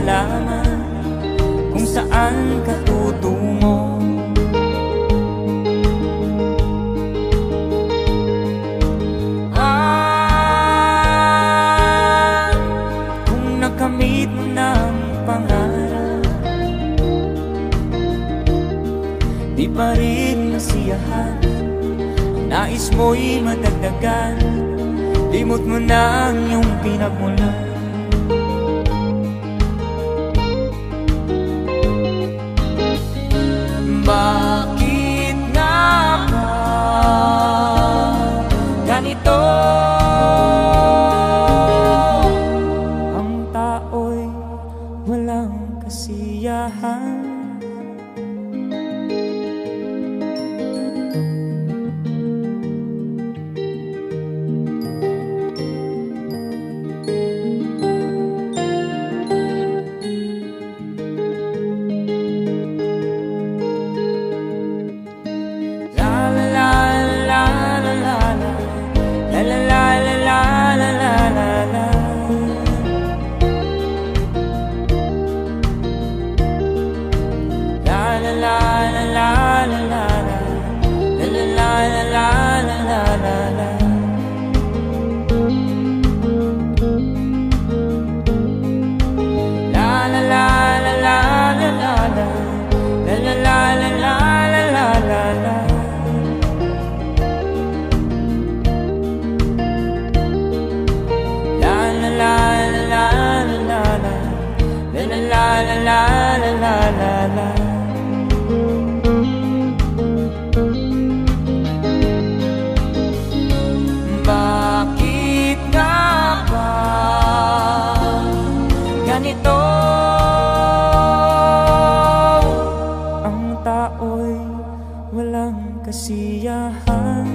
malaman kung saan ka tutungo. Kung nakamit mo ng pangarap, di pa rin nasiyahan, ang nais mo'y madagdagan, limot mo na ang iyong pinagmulan. Bakit nga ba ganito? Ang tao'y walang kasiyahan. Bakit nga ba ganito? Ang tao'y walang kasiyahan.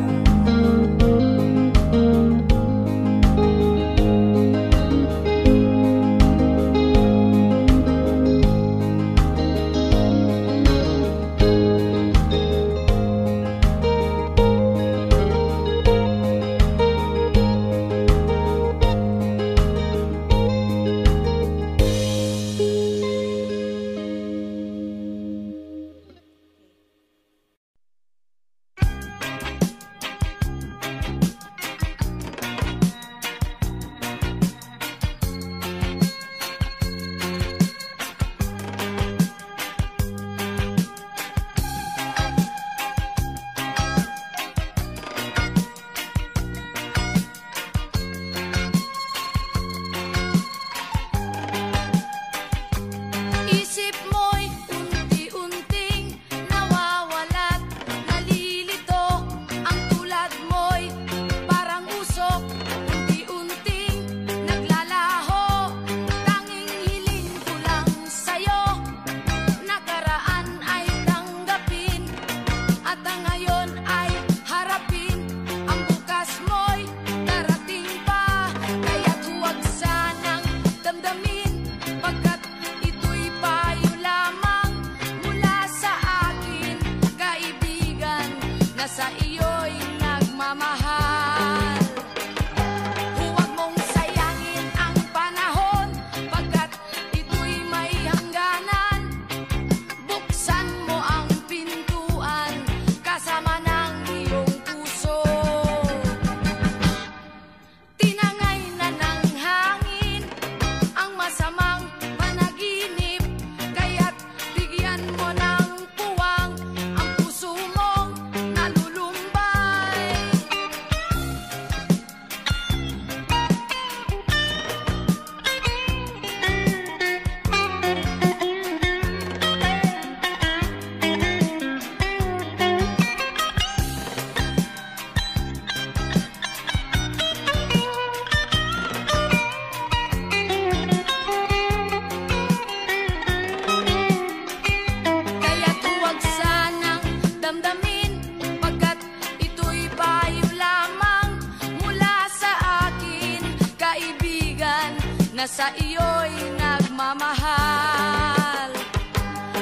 Sa iyo'y nagmamahal.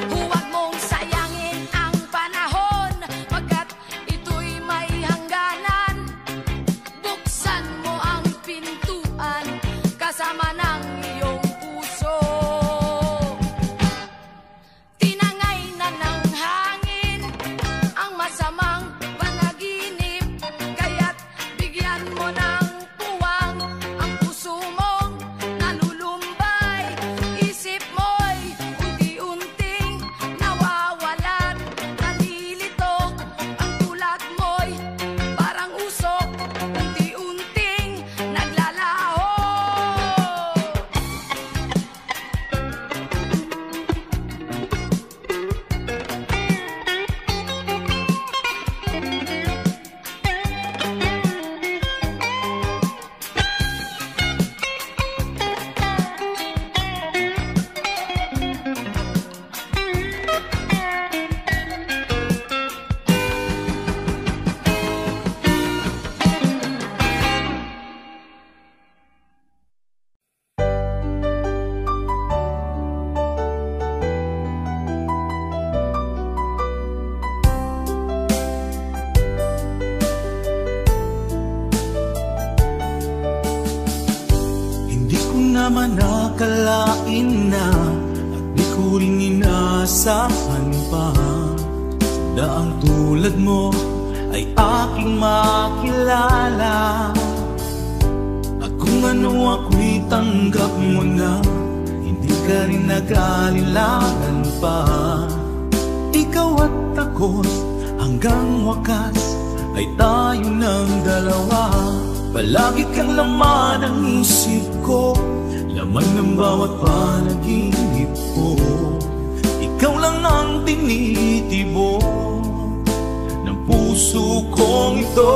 Huwag mong sayangin ang panahon, pagkat ito'y may hangganan. Buksan mo ang pintuan kasama ng iyong puso. naman akalain na at di ko rin inasahan pa na ang tulad mo ay aking makilala. At kung ano ako'y tanggap mo na, hindi ka rin nag-alilangan pa. Ikaw at ako hanggang wakas ay tayo ng dalawa. Palagi kang laman ng isip ko, laman ng bawat panaginip ko. Ikaw lang ang tinitibok ng puso kong ito.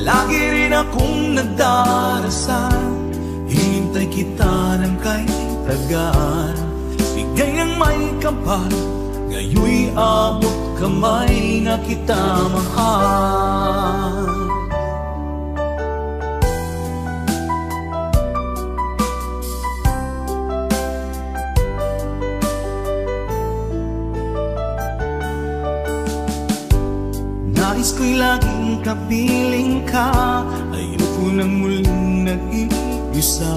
Lagi rin akong nagdarasal, hinintay kita ng kahit tagal. Bigay ng may kapal, ngayon'y abot kamay na kita mahal. Nais ko'y laging kapiling ka, ayoko nang muling nag-iisa.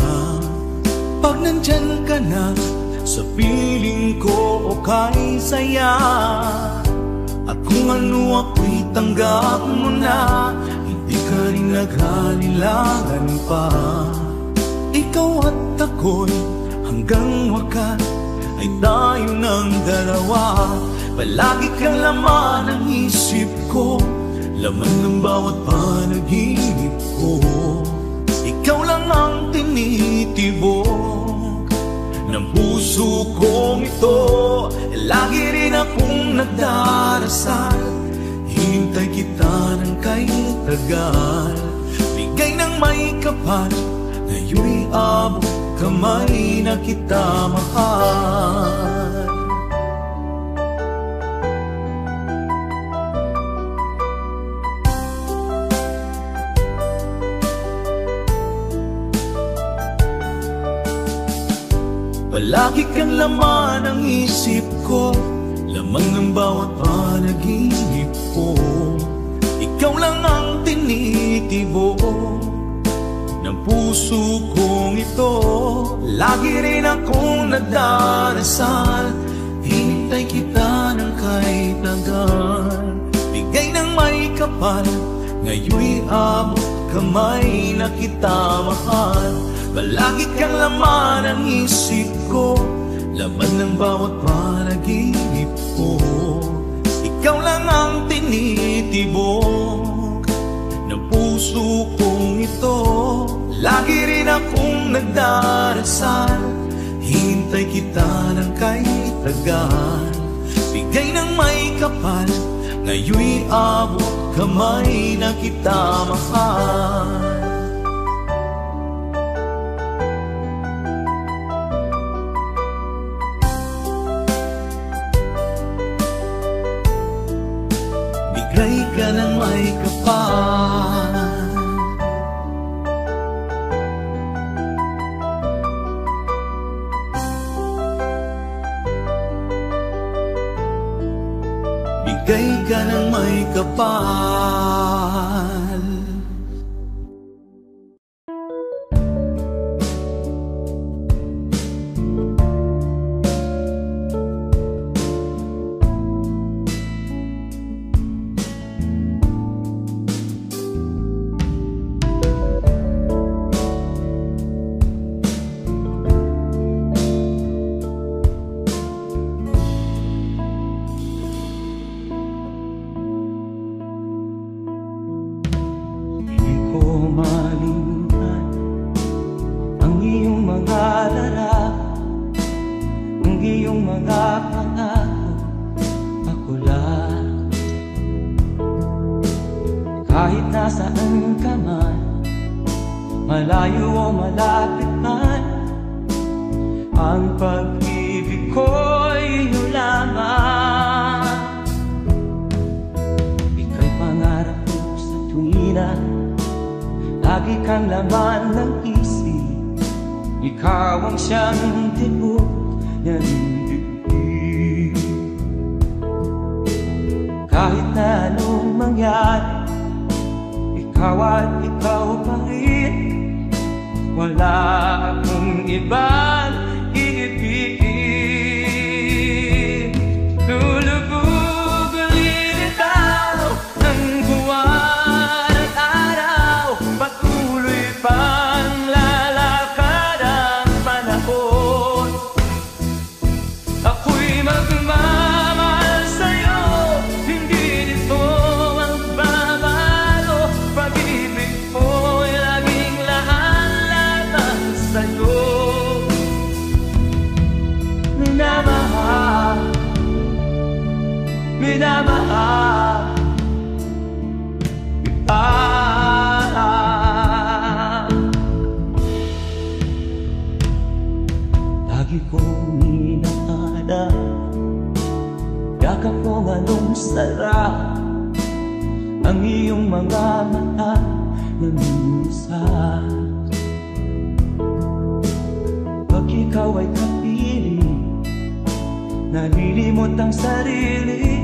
Pag nandyan ka na sa piling ko, okay saya. At kung ano ako'y tanggap mo na, hindi ka rin nag-alilangan pa. Ikaw at ako'y hanggang wakas ay tayo ng dalawa. Palagi kang laman ng isip ko, laman ng bawat panaginip ko. Ikaw lang ang tinitibok ng puso kong ito. Lagi rin akong nagdarasal, hintay kita ng kahit tagal. Bigay ng may kapal, ngayon'y abot kamay na kita mahal. Palagi kang laman ng isip ko, laman ng bawat panaginip ko. Ikaw lang ang tinitibok ng puso kong ito. Lagi rin akong nagdarasal, hinintay kita ng kahit tagal. Bigay ng may kapal, ngayon'y abot kamay na kita mahal. Palagi kang laman ng isip ko, laman ng bawat panaginip ko. Ikaw lang ang tinitibok ng puso kong ito. Lagi rin akong nagdarasal, hintay kita ng kahit tagal. Bigay ng may kapal, ngayon'y abot kamay na kita mahal. Bigay ka ng may kapal, bigay ka ng may kapal. Kahit nasaan ka man, malayo o malapit man, ang pag-ibig ko'y iyo lamang. Ika'y pangarap ko sa tuwina, lagi kang laman ng isip. Ikaw ang siyang tibok ng dibdib. Kahit na anong mangyari, ikaw at ikaw pa rin. Wala akong ibang iibigin. Lulubog ulit daw ang buwan at araw, patuloy pang lalakad ang panahon. Ako'y magmamahal sa'yo, hindi dito magbabago. Pag-ibig ko'y laging laan-laan sa'yo. Minamahal, minamahal kita. Lagi kong inahanap, yakap mong anong sarap, ang iyong mga mata na minsan. Pag ikaw ay kapiling, nalilimot ang sarili.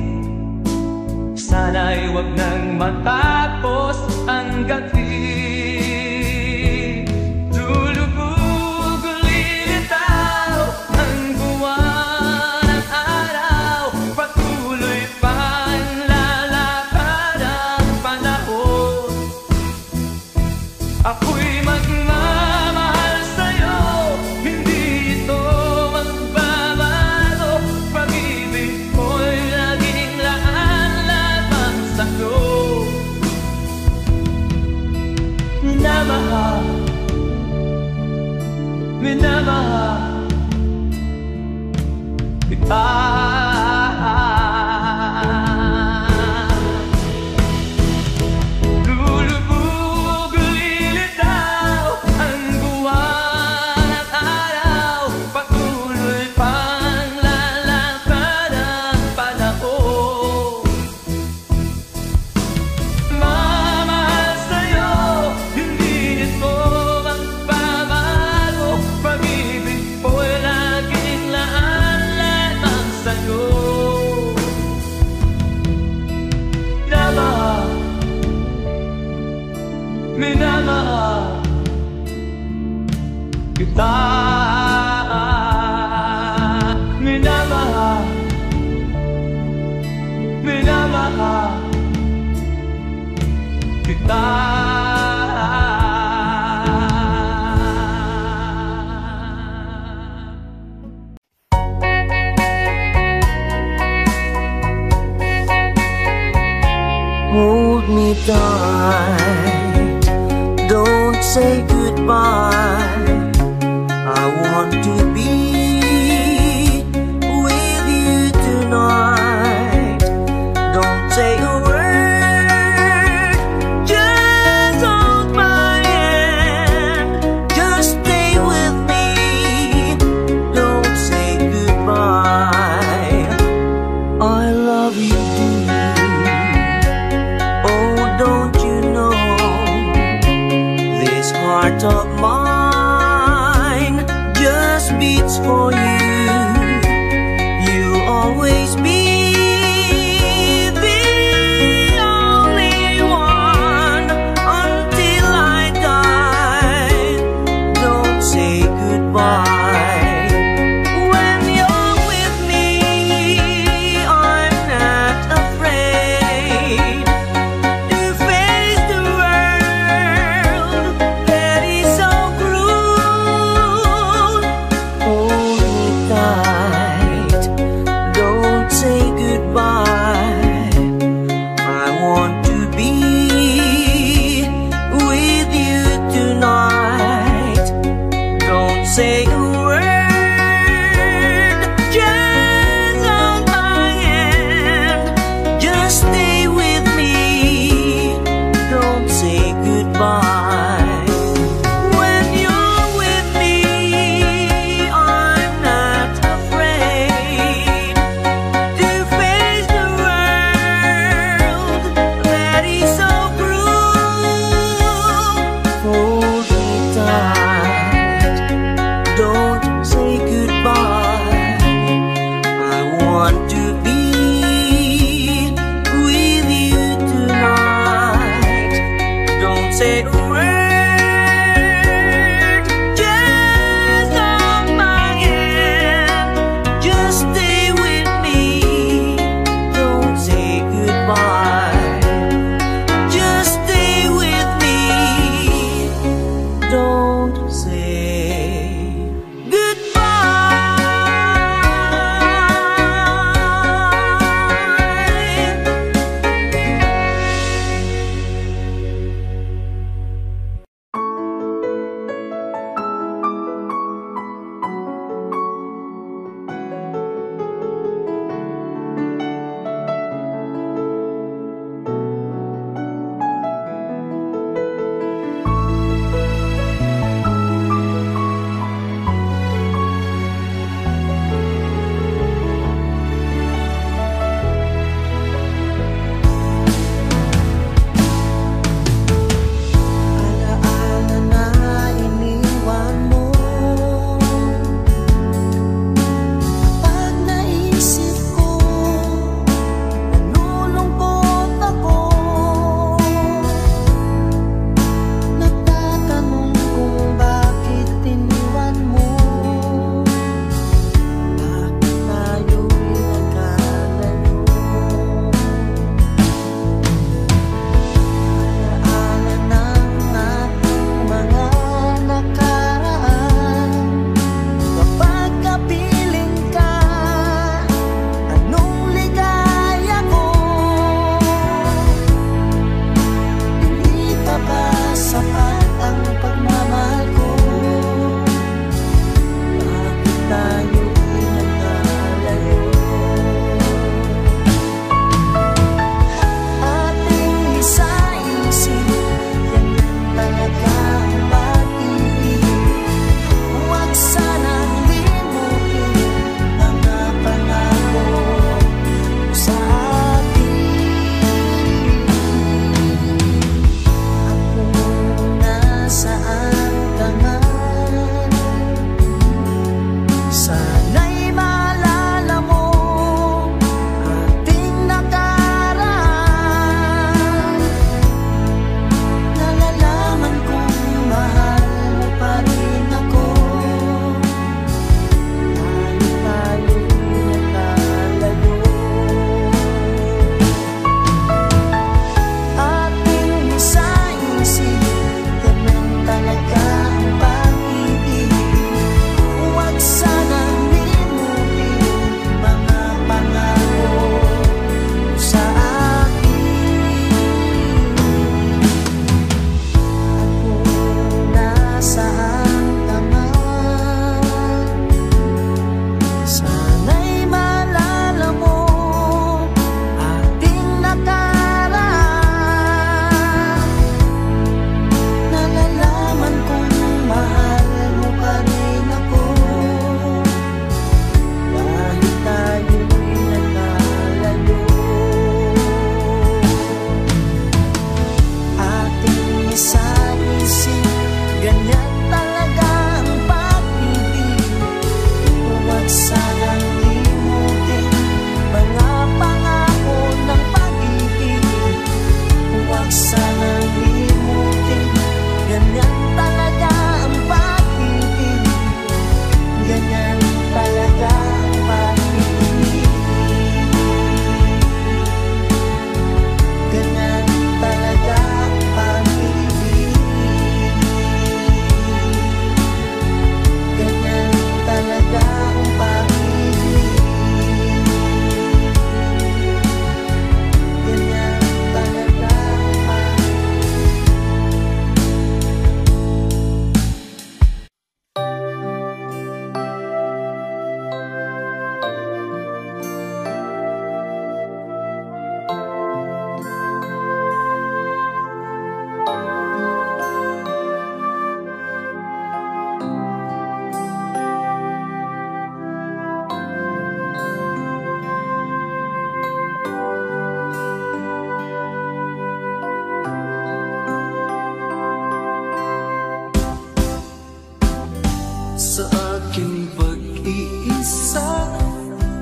Sana'y huwag nang matapos ang gabi. Lulubog ulit daw ang buwan at araw, patuloy pang lalakad ang panahon. Ako'y magmamahal sa'yo, hindi ito magbabago. Pag-ibig ko'y laging laan-laan sa'yo. Minamahal, minamahal kita. Lulubog ulit daw ang buwan at araw, patuloy pang lalakad ang panahon. Mamahal sa'yo, hindi ito magbabago. Pag-ibig ko'y laging laan-laan sa'yo. Minamahal, minamahal kita. Minamahal, minamahal kita. Hold me tight, don't say goodbye. I want to be with you tonight. Don't say a word, just hold my hand. Just stay with me, don't say goodbye. I love you dear. Oh, don't you know, this heart of mine just beats for you. You'll always be the only one until I die. Don't say goodbye. When you're with me, I'm not afraid to face the world that is so cruel. Hold me tight, don't say don't say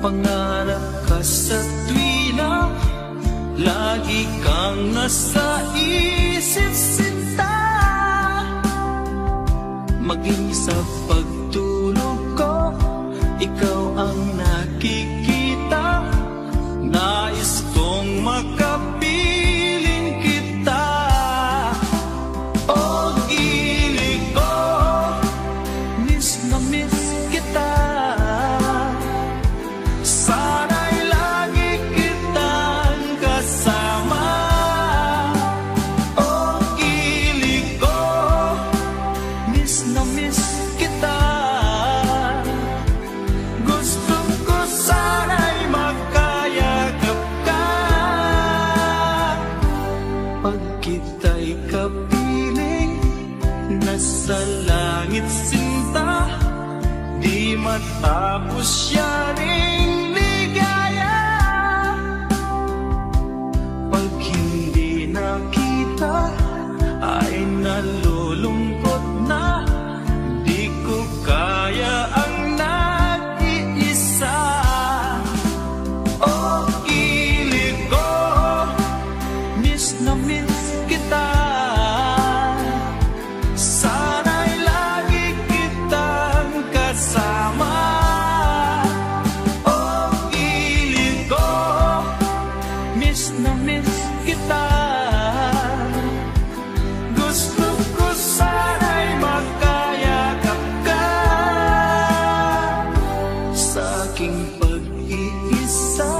pangarap ka sa tuwina, lagi kang nasa isip sinta. Maging sa pagtulog ko, ikaw ang nakikita. Nais kong makapiling kita. O gilig ko sa langit sinta, di matapos yaring ligaya. Pag hindi nakita ay nalulungkot na, di ko kaya ang nag-iisa. Oh, ilig ko, miss na miss kita. Sana'y lagi kitang kasama. Oh, ilig ko, miss na miss kita. Gusto ko sana'y magkayakap ka. Sa aking pag-iisa,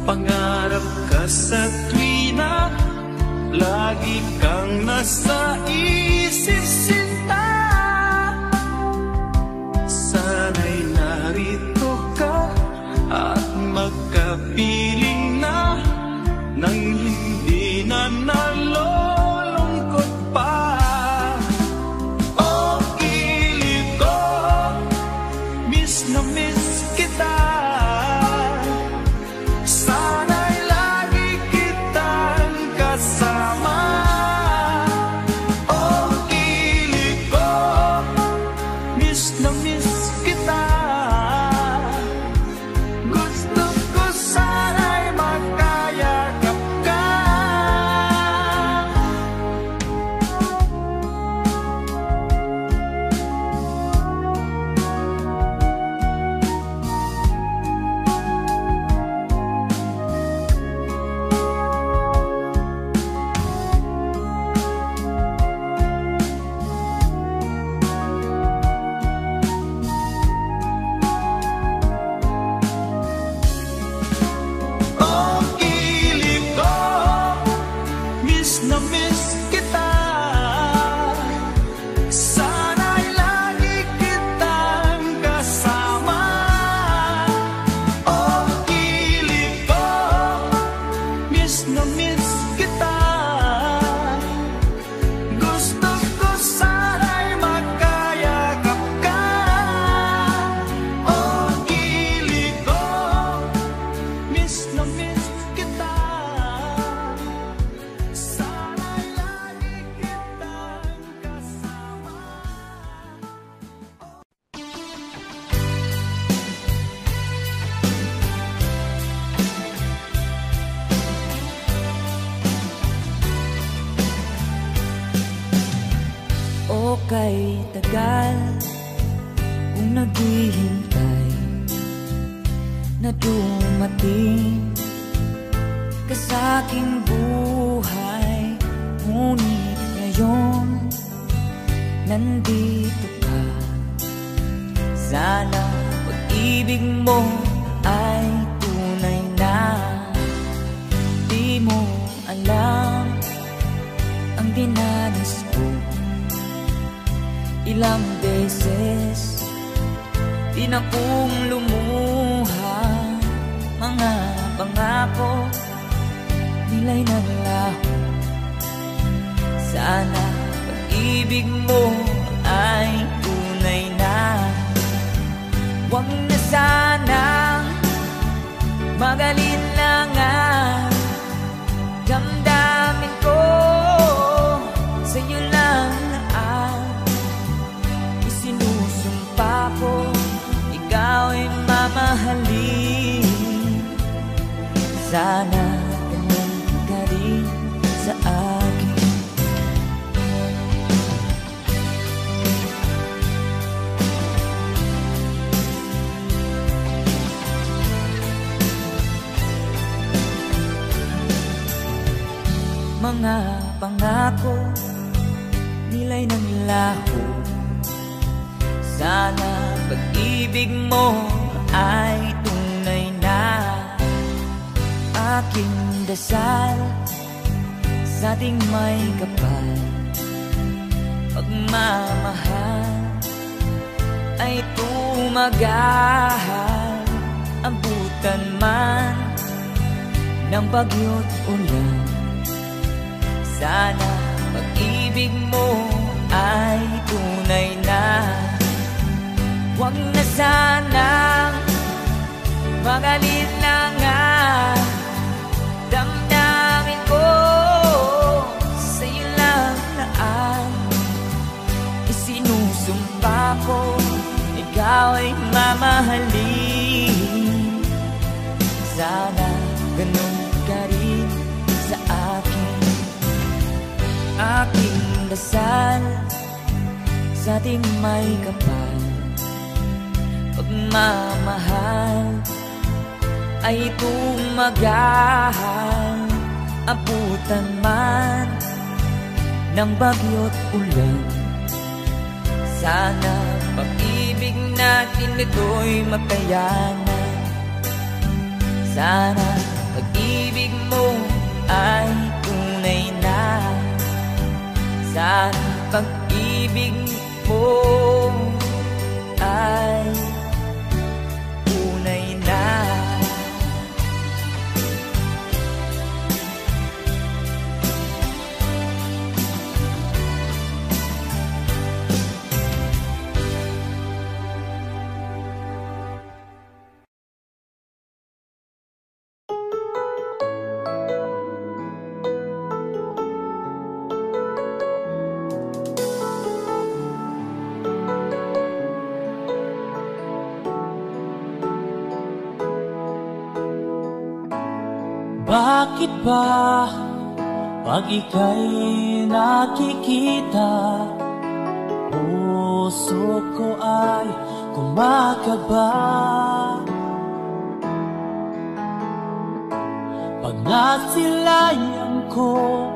pangarap ka sa tuwina, lagi kang nasa isip sinta. Sana'y narito ka at magkapiling na, nang hindi na nalulungkot pa. Oh, ilig ko, miss na miss kita. Sana'y lagi kitang kasama. Oh, ilig ko, miss na miss kita. Gusto ko sana'y magkayakap ka. Oh, ilig ko, miss na miss kita. Sana'y lagi kitang kasama. Oh, ilig ko, miss na miss kita. Gusto ko sana'y magkayakap ka. Oh, ilig ko, miss na miss kita. Sana'y lagi kitang kasama. O kay tagal kung naghihintay na dumating ka sa aking buhay, ngunit ngayon nandito ka. Sana pag-ibig mo ay tunay na. Di mo alam ang dinanas ko. Ilang beses di na kong lumuha, mga pangako nila'y naglaho. Sana pag-ibig mo ay tunay na. Huwag na sanang mag-alinlangan, damdamin ko sa'yo lang ang isinusumpa ko. Ikaw ay mamahalin, sana ganun ka rin sa akin. Mga pangako nila'y naglaho. Sana pag-ibig mo ay tunay na. Aking dasal sa ating may kapal, pagmamahal ay tumagahal. Abutan man ng bagyo't ulan, sana pag-ibig mo ay tunay sumpa ko, ikaw ay mamahalin. Sana ganun ka rin sa akin. Aking dasal sa ating may kapal, pagmamahal ay tumagahal. Abutan man ng bagyo't ulan, sana pag-ibig natin ito'y makayanan. Sana pag-ibig mo ay tunay na. Sana pag-ibig mo ay tunay na. Bakit ba pag ika'y nakikita, puso ko ay kumakaba? Pag nasilayan ko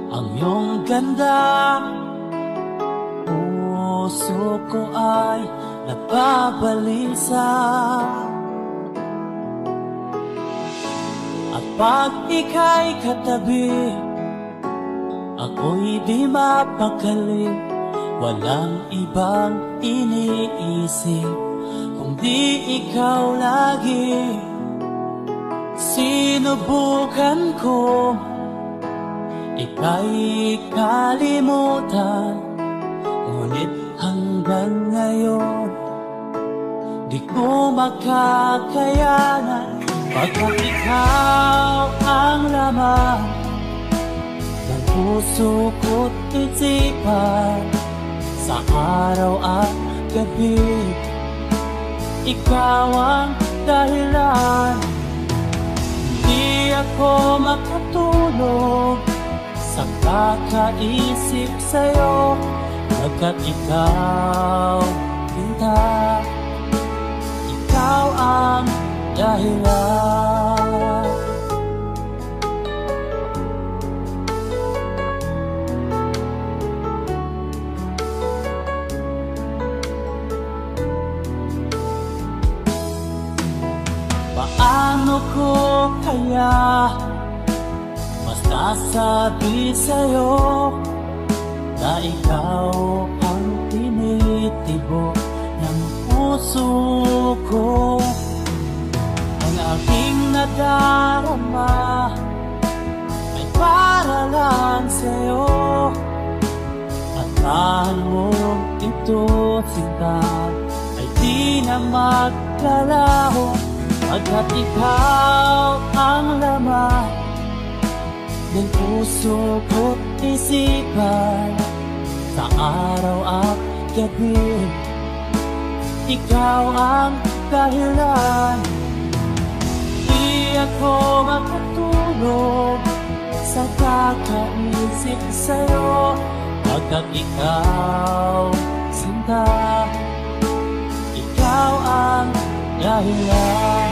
ang iyong ganda, puso ko ay nababalisa. Pag ika'y katabi, ako'y di mapakali. Walang ibang iniisip kung di ikaw lagi. Sinubukan ko ika'y kalimutan, ngunit hanggang ngayon di ko makakayanan. Pagkat ikaw ang laman ng puso ko't isipan, sa araw at gabi, ikaw ang dahilan. Hindi ako makatulog sa kakaisip sa'yo, pagkat ikaw, Tinta, ikaw ang dahilan. Paano ko kaya masasabi sa'yo na ikaw ang tinitibok ng puso ko? Aking nadarama ay para lang sa'yo, at tahan mo ito, Sinta, ay di na maglalaho. Pagkat ikaw ang laman ng puso ko't isipan, sa araw at gabi, ikaw ang dahilan. Di ako makatulog sa kakaisip sa'yo, pagkat ikaw, Sinta, ikaw ang dahilan.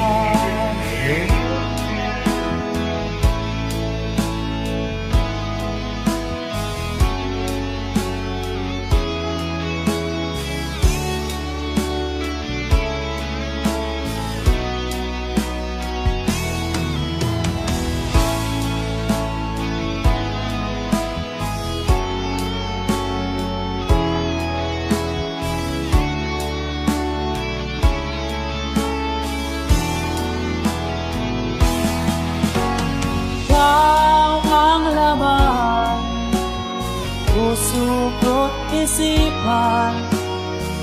Puso ko't isipan,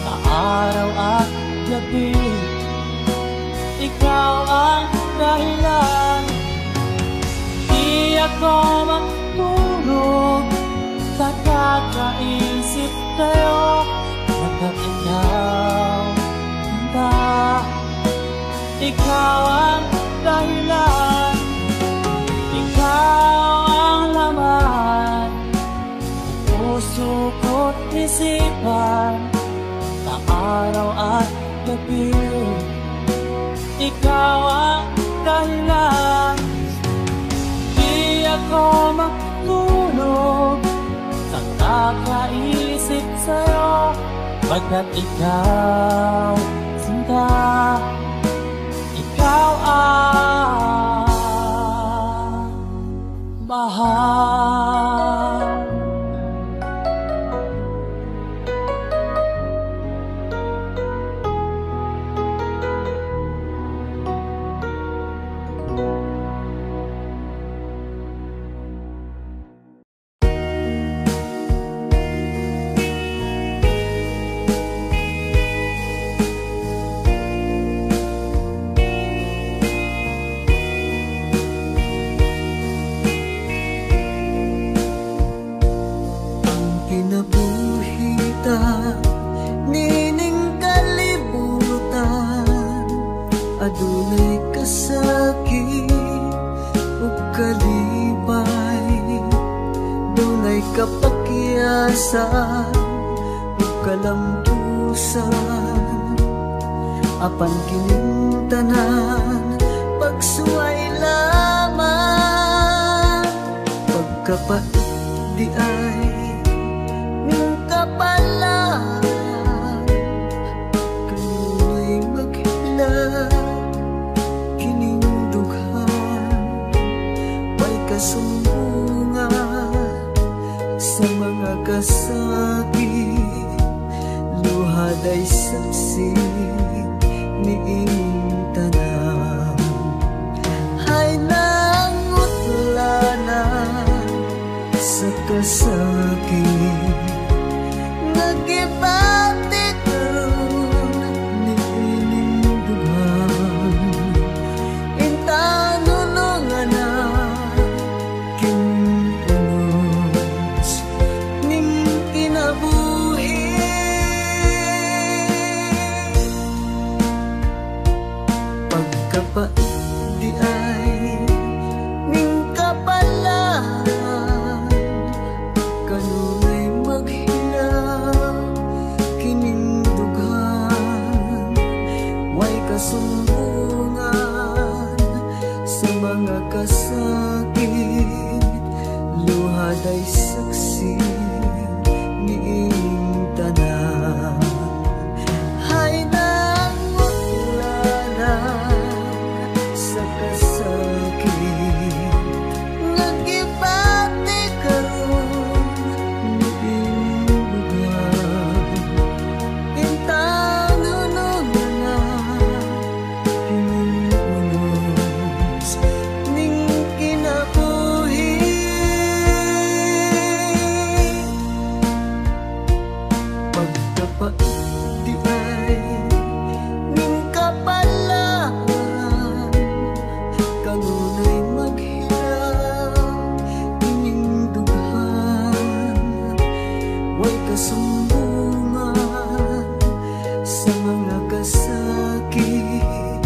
sa araw at gabi, ikaw ang dahilan. Di ako matulog sa kakaisip sa'yo, ikaw ang dahilan, ikaw ang laman ng puso ko't isipan, na araw at gabi. Ikaw ang dahilan, di ako matulog sa kakaisip sa'yo, pagkat ikaw, sinta, ikaw ang mahal. Nining kalibutan, adunay kasakit ug kalipay, dunay kapakyasan ug kalampusan, apan kining tanan pagsuway lamang, pagkapait di ay ning kapalan, kanunay maghila kining dughan, may kasumbungan sa mga kasakit, luhaday saksi niing tanan, hay nangutlanan sa kasakit, nagibati karon niining dughan, intanunungan na kinunos ning kinabuhi, pagkapait di ay ning kapalan, kanunay maghila kining dughan, way kasumbungan sa mga kasakit, luhaday saksi niing tanan, hay nangutlanan sa kasakit, nagibati karon niing dughan, intanunungan na kinunos ning kinabuhi, pagkapait di ay ning kapalan, kanunay maghila kining dughan, way kasumbungan sa mga kasakit,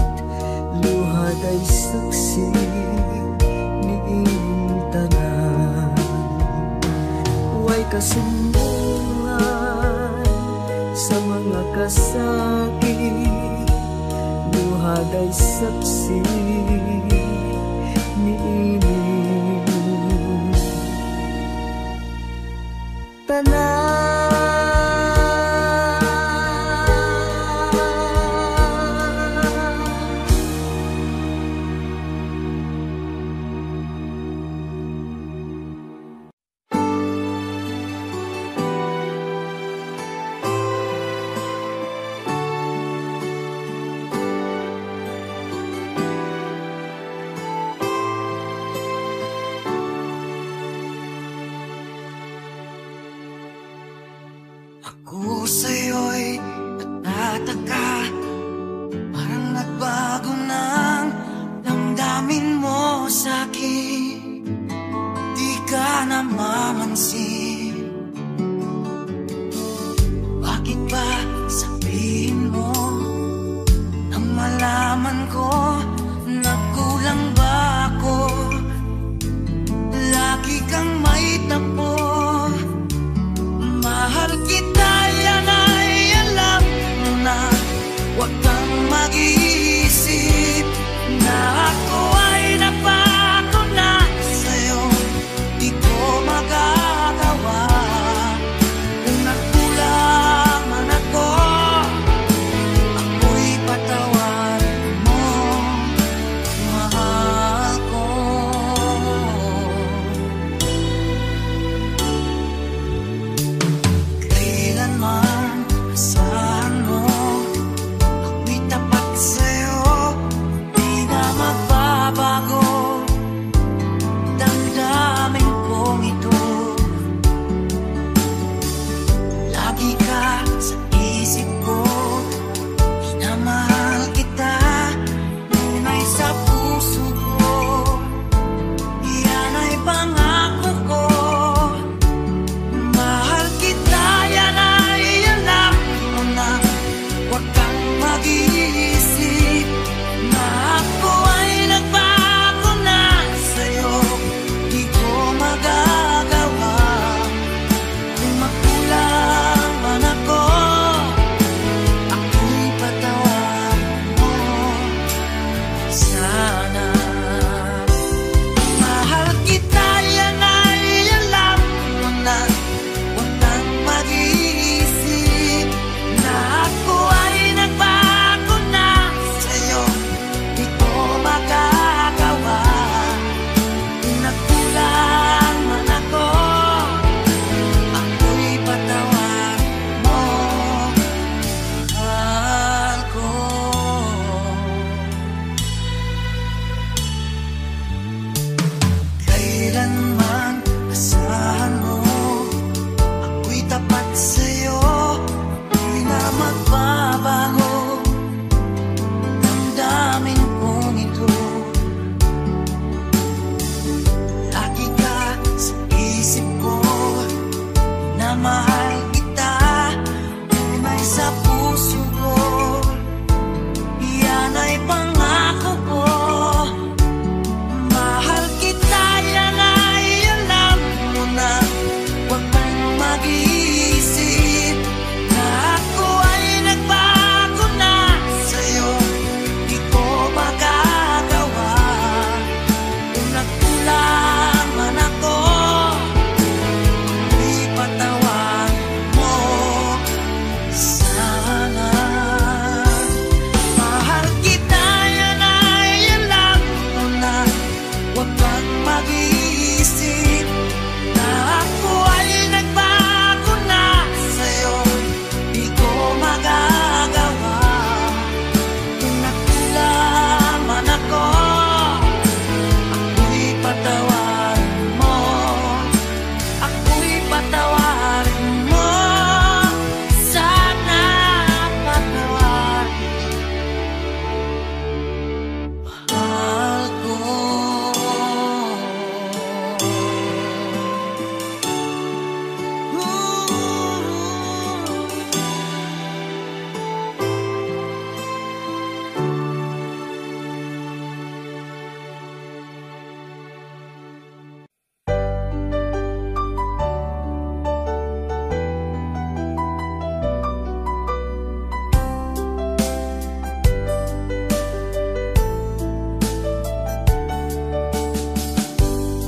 luhaday saksi niing tanan, way kasumbungan sa mga kasakit, luhaday saksi niing tanan. Ako sa'yo'y natataka, parang nagbago ng damdamin mo sa'kin, di ka namamansin. Bakit ba sabihin mo nang malaman ko mag-iisip na ako ay napako na sa'yo. Di ko magagawa kung nagkulang man ako. Ako'y patawarin mo, mahal ko. Kailanman asahan mo, ako'y tapat sa'yo. Di na magbabago damdamin kong ito. Lagi ka sa isip ko, minamahal kita, tunay sa puso ko. Yan ay pangako ko. Mahal kita, yan ay alam mo na. Huwag kang mag-iisip na ako ay nagbago na sa'yo. Di ko magagawa kung magkulang man ako. Ako'y patawarin mo sana. Mahal kita, yan ay alam mo na. Huwag kang mag-iisip na ako ay nagbago na sa'yo. Di ko magagawa kung nagkulang man ako. Ako'y patawarin mo, mahal ko. Kailanman asahan mo, ako'y tapat sa'yo. Di na magbabago damdamin kong ito. Lagi ka sa isip ko, minamahal kita, tunay sa puso ko. Yan ay pangako ko. Mahal kita, yan ay alam mo na. Huwag kang mag-iisip na ako ay nagbago na sa'yo. Di ko magagawa kung nagkulang man ako. Ako'y patawarin mo sana. Mahal kita, yan ay alam mo na. Huwag kang mag-iisip na ako ay nagbago na sa'yo. Di ko magagawa kung nagkulang man ako. Ako'y patawarin mo, ako'y patawarin mo sana. Patawarin mahal ko.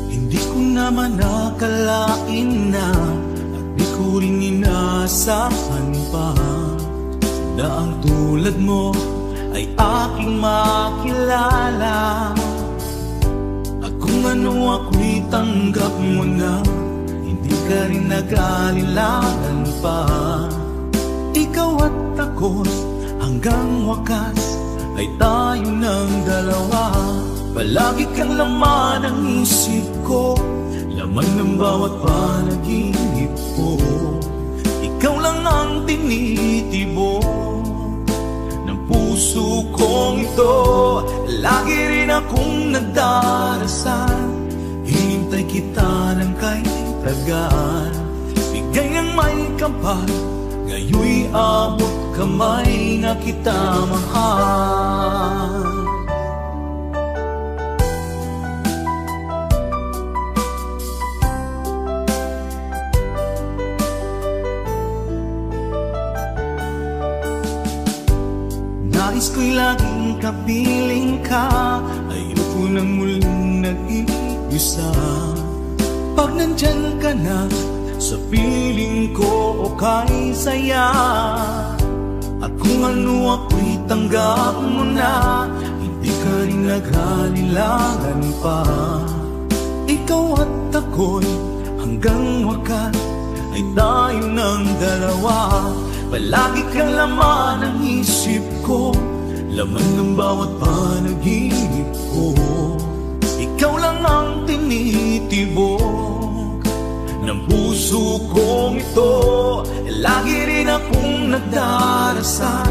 Hindi ko naman nakalain na at di ko rin inaasahan pa na ang tulad mo ay aking makilala. At kung ano ako'y tanggap mo na, hindi ka rin nag-alilangan pa. Ikaw at ako hanggang wakas ay tayo ng dalawa. Palagi kang laman ng isip ko, laman ng bawat panaginip ko. Ikaw lang ang tinitibo ng puso kong ito. Lagi rin akong nagdarasal, hinintay kita ng kay tagal. Bigay ang may kapal, ngayoy abot kamay na kita mahal. Nais ko'y laging kapiling ka, ayoko nang muling nag-iisa. Pag nandyan ka na, sa piling ko okay saya. At kung ano ako'y tanggap mo na, hindi ka rin naghalilangan pa. Ikaw at ako'y hanggang wakas ay tayo ng dalawa. Palagi kang laman ng isip ko, laman ng bawat panaginip ko. Ikaw lang ang tinitibok ng puso kong ito. Lagi rin akong nagdarasal,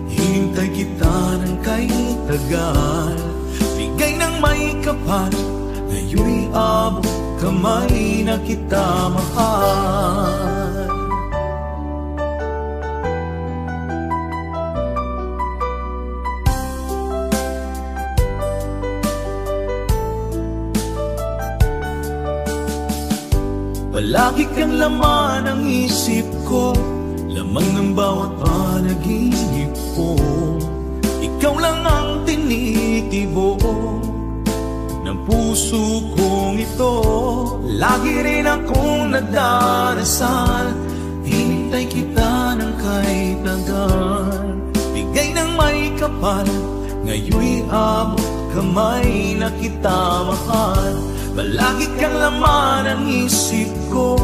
hinintay kita ng kay tagal. Bigay ng may kapal, ngayon'y abot kamay na kita mahal. Palagi kang laman ng isip ko, laman ng bawat panaginip ko. Ikaw lang ang tinitibok ng puso kong ito. Lagi rin akong nagdarasal, hinintay kita ng kahit tagal. Bigay ng may kapal, ngayon'y abot kamay na kita mahal. Palagi kang laman ng isip ko,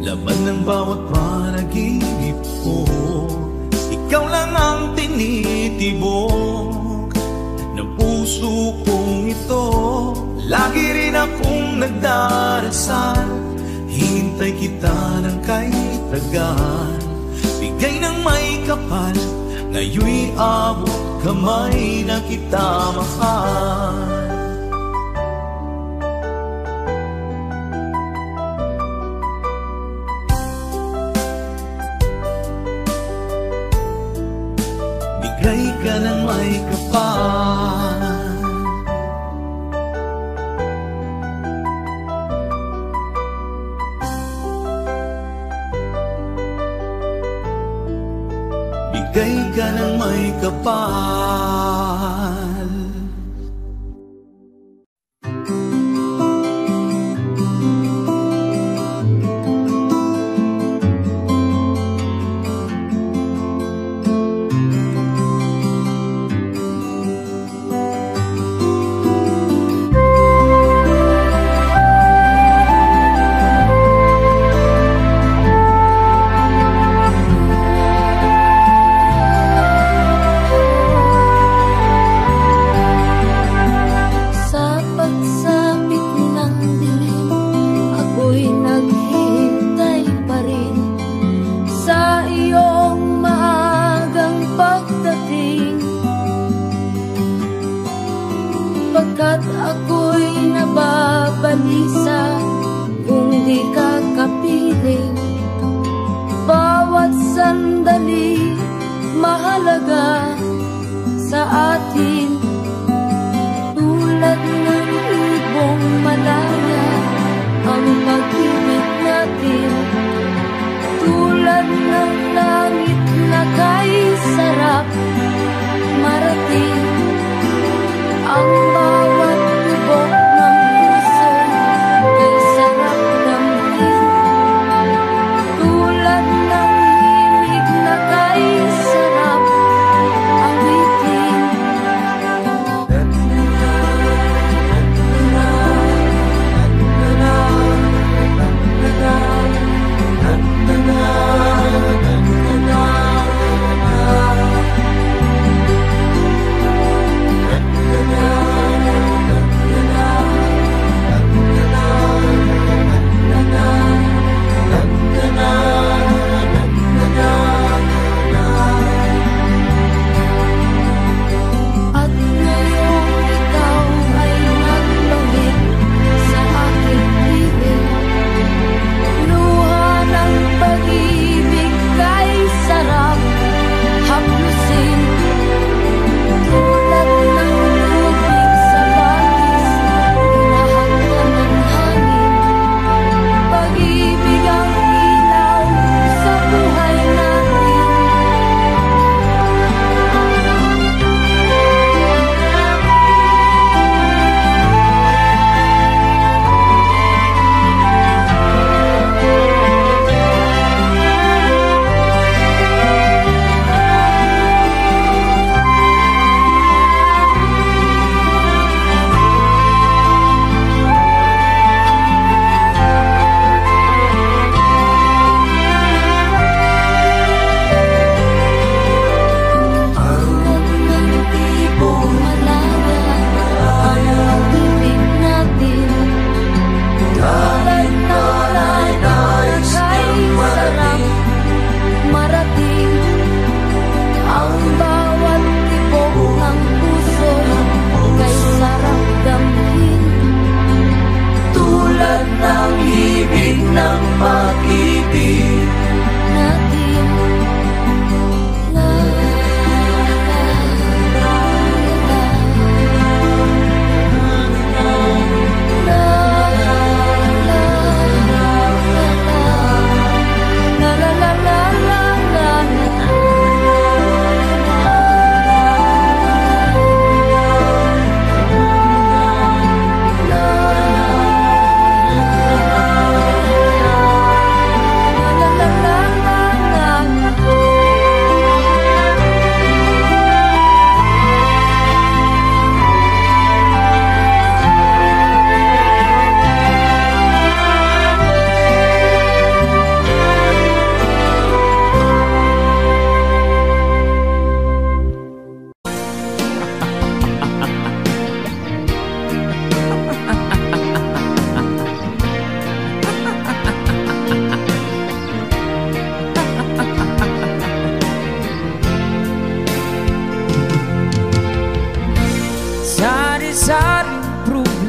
laman ng bawat panaginip ko. Ikaw lang ang tinitibok ng puso kong ito. Lagi rin akong nagdarasal, hinintay kita ng kahit tagal. Bigay ng may kapal, ngayon'y abot kamay na kita mahal. Bigay ka ng may kapal, bigay ka ng may kapal.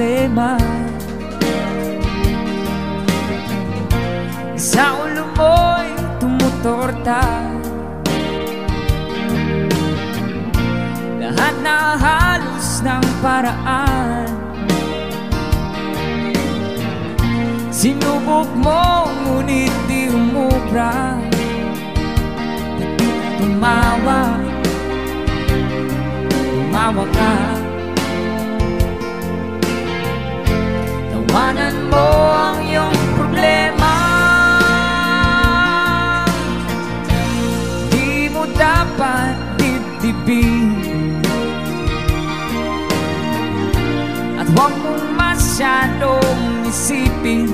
problema. Sa ulo mo'y tumutorta, lahat na halos ng paraan. Sinubok mo ngunit di umubra. Tumawa, tumawa ka. Tawanan mo ang iyong problema. Di mo dapat dibdibin, at huwag mong masyadong isipin.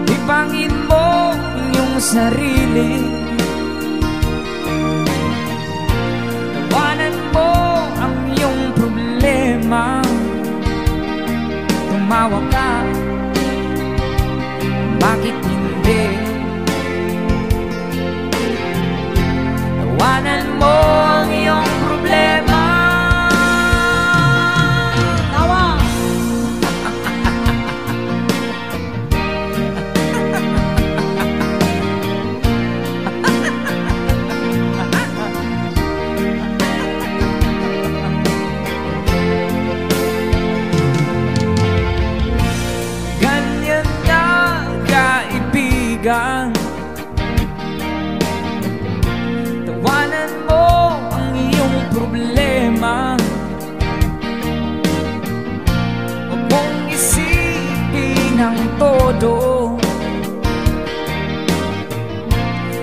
Ibangin mo iyong sarili. Tawanan mo ang iyong problema. Tumawa ka, bakit hindi? Tawanan mo ang iyong problema. Tawa! Ganyan na kaibigan. Tawanan mo ang iyong problema. Huwag mong isipin ang todo.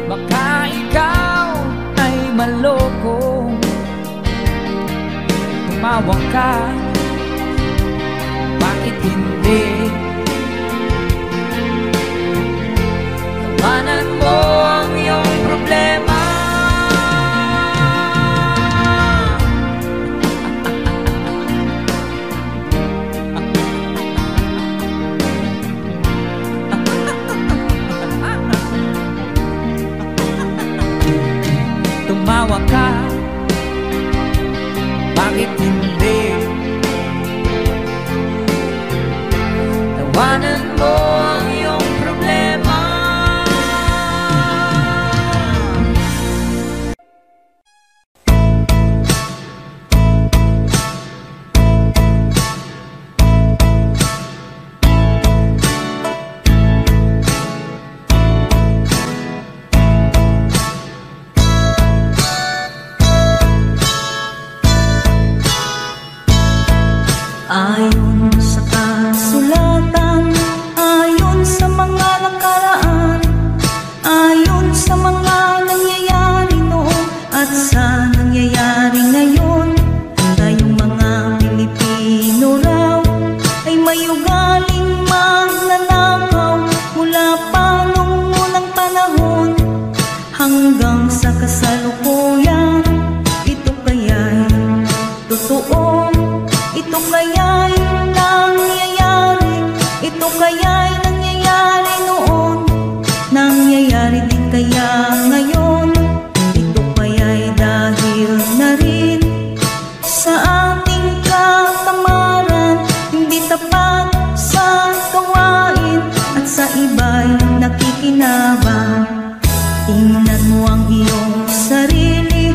Baka ikaw ay maloko. Tumawa ka, bakit hindi? Tawanan mo ang iyong problema. Tumawa ka, bakit hindi? Tawanan mo ang iyong problema. Ayon sa kasulatan, ayon sa mga nakaraan, ayon sa mga nangyayari noon at sa nangyayari ngayon, tayong mga Pilipino raw ay may ugaling magnanakaw mula pa nung unang panahon hanggang sa kasalukuyan. Ito kaya'y totoo? Ito kaya'y nangyayari? Ito kaya'y nangyayari noon? Nangyayari din kaya ngayon? Ito kaya'y dahil na rin sa ating katamaran, hindi tapat sa gawain at sa iba'y nakikinabang. Tingnan mo ang iyong sarili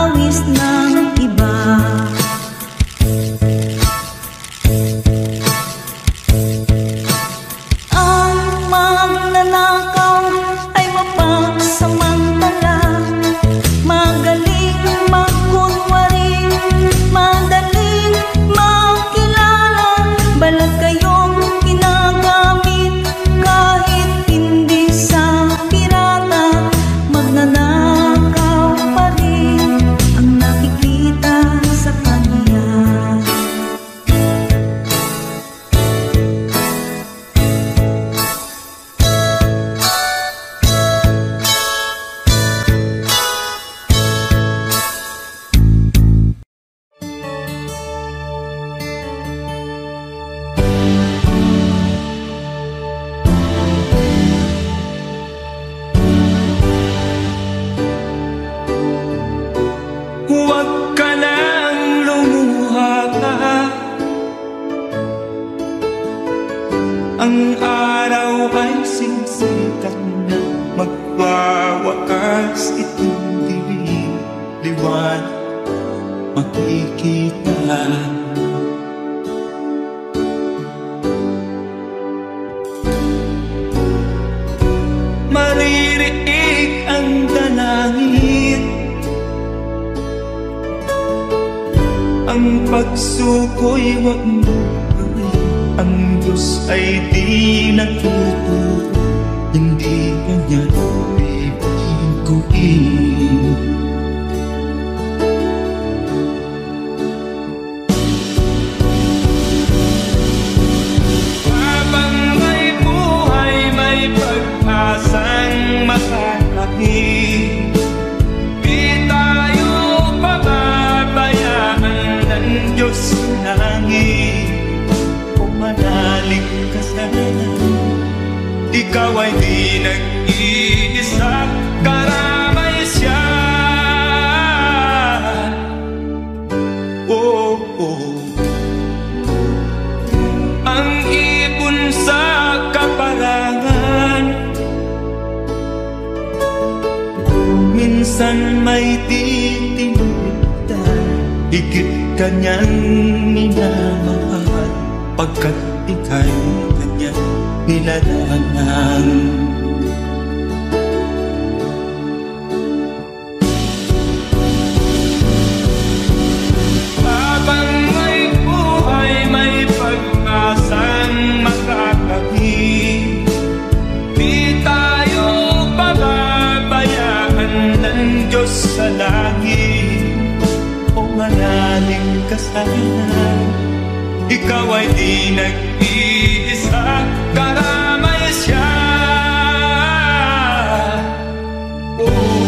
pawis ng iba. Ang magnanakaw ay mapagsamantala, magaling magkunwari, madaling makilala. Balag kayong ginagamit kahit hindi sa pirata, magnanakaw pa rin ang nakikita sa kanya. Huwag ka nang lumuha ka, ang araw ay sisikat na, magwawakas itong dilim, liwanag makikita. Maririnig ang dalangin, ang pagsuko'y wag mo, ang Diyos ay di natutuwa, hindi kanya bibiguin. Habang may buhay, may pag-asang makakakit, di tayo pababayaan ng Diyos sa langit. O manalig ka sana, ikaw ay di nag-iisa, karamay siya. Oh, oh. Ang ipon sa kaparangan, minsan may titinugtan, higit kanyang minamahal, pagkat ika'y kanyang nilalangan. Habang may buhay, may pag-asang makakakit, di tayo pababayaan ng Diyos sa langit. O manalig ka sana, ikaw ay di nag-iisa, karamay siya. Oh.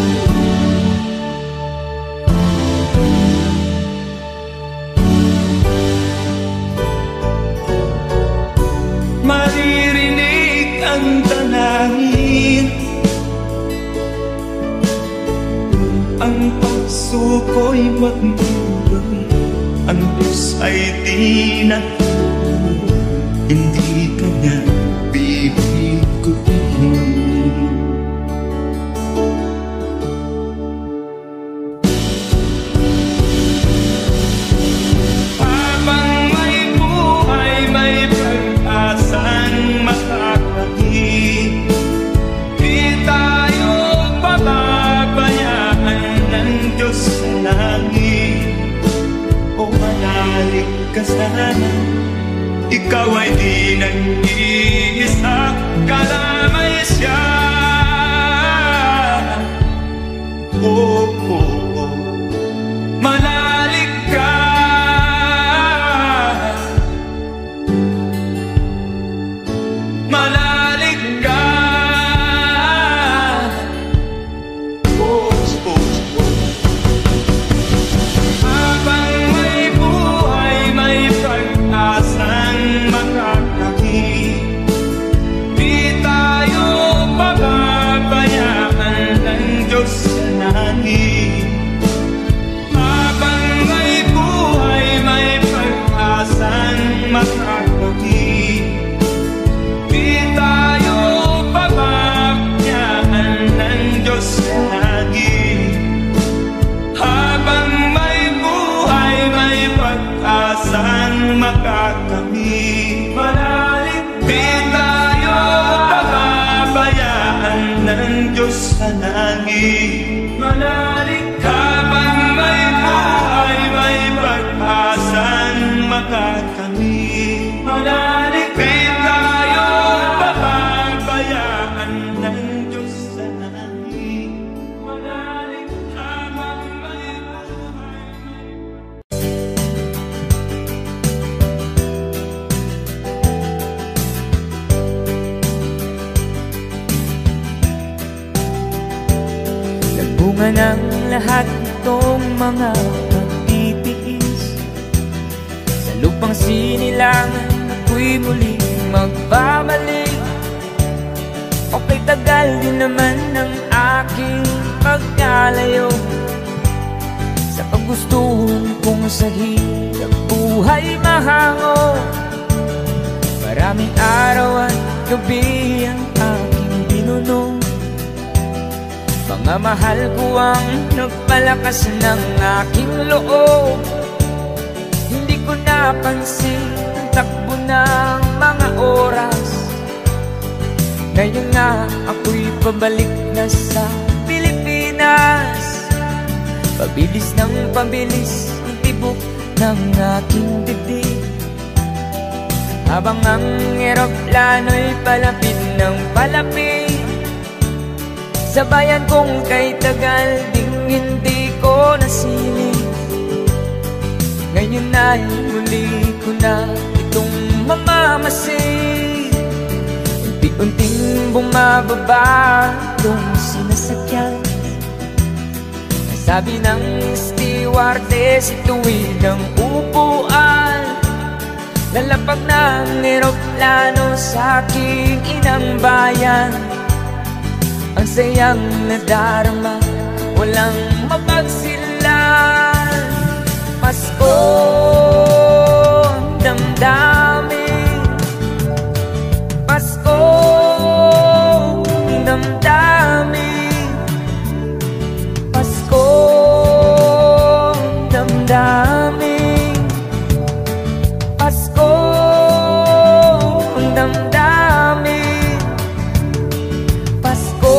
Maririnig ang dalangin, ang pagsuko'y wag mo, ang Diyos ay di natutuwa, hindi kanya bibiguin. Habang may buhay, may pag-asang makakakit, di tayo pababayaan ng Diyos sa langit. O manalig ka sana, ikaw ay di nag-iisa, karamay siya. Oh, oh, oh. Manalig ka, manalig ka. Oh, oh, oh. Habang may buhay, may pag-asang makakakit, di tayo pababayaan ng Diyos sa langit. mga pagtitiis. Sa lupang sinilangan ako'y muling magbabalik. Okay, tagal din naman ng aking pagkalayo sa kagustuhan kong sa hirap buhay mahango. Maraming araw at gabi ang aking binunong. Mga mahal ko ang nagpalakas ng aking loob. Hindi ko napansin ang takbo ng mga oras. Ngayon nga ako'y pabalik na sa Pilipinas. Pabilis ng pabilis ang tibok ng aking dibdib, habang ang eroplano'y palapit ng palapit. Sa bayan kong kay tagal ding hindi ko nasilip. Ngayon ay muli ko na itong mamamasid. Unti-unting bumababa itong sinasakyan. Sabi ng stewardess, ituwid ang upuan. Lalapag ng eroplano sa aking inang bayan. Ang sayang nadarama, walang mapagsilan. Pasko ang damdamin, Pasko ang damdamin, Pasko ang damdamin, Pasko ang damdamin, Pasko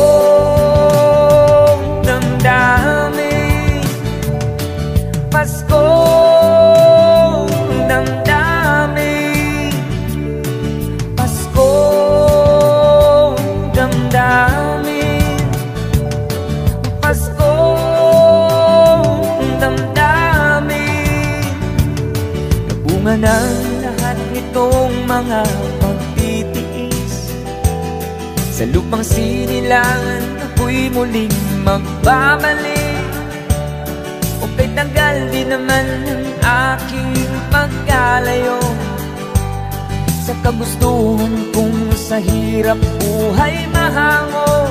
ang damdamin, Pasko ang damdamin, Pasko ang damdamin, Pasko ang damdamin. Nabunga ng lahat nitong mga pagtitiis. Sa lupang sinilangan ako'y muling magbabalik. O kay tagal din naman ang aking pagkalayo sa kagustuhan kong sa hirap buhay mahango.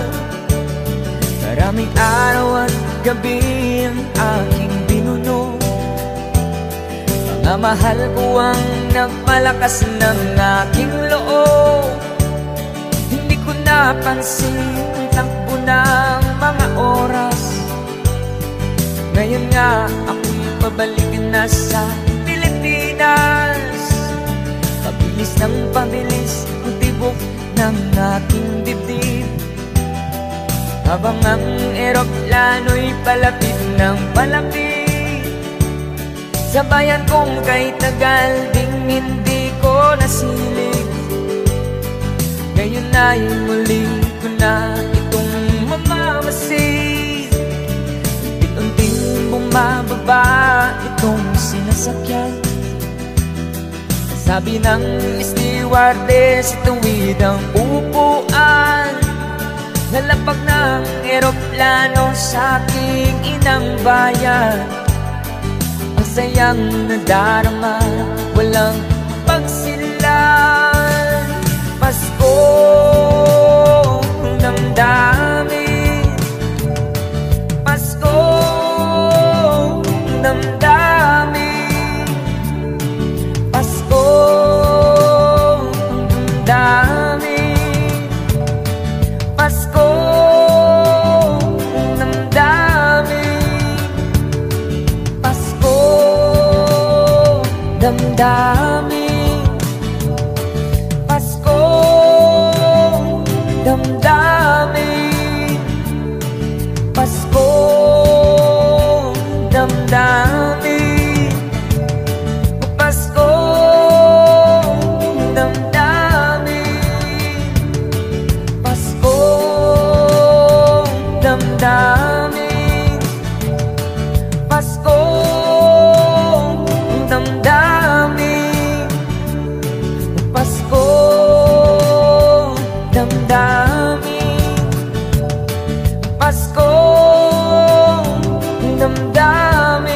Maraming araw at gabi ang aking binuno. Mga mahal ko ang nagpalakas ng aking loob. Hindi ko napansin ang takbo ng mga oras. Ngayon nga ako'y pabalik na sa Pilipinas. Pabilis ng pabilis ang tibok ng aking dibdib, habang ang eroplano'y palapit ng palapit. Sa bayan kong kay tagal ding hindi ko nasilip. Ngayon ay muli ko na itong mamamasid. Unti-unting bumababa itong sinasakyan. Sabi ng stewardess, ituwid ang upuan. Lalapag ng eroplano sa aking inang bayan. Ang sayang nadarama, walang pagsilan. Pasko ang damdamin, Pasko ang damdamin, Pasko ang damdamin, Pasko ang damdamin, Pasko damdamin, Pasko damdamin, Pasko damdamin, Pasko damdamin, Pasko damdamin, Pasko damdamin, Pasko damdamin, Pasko damdamin,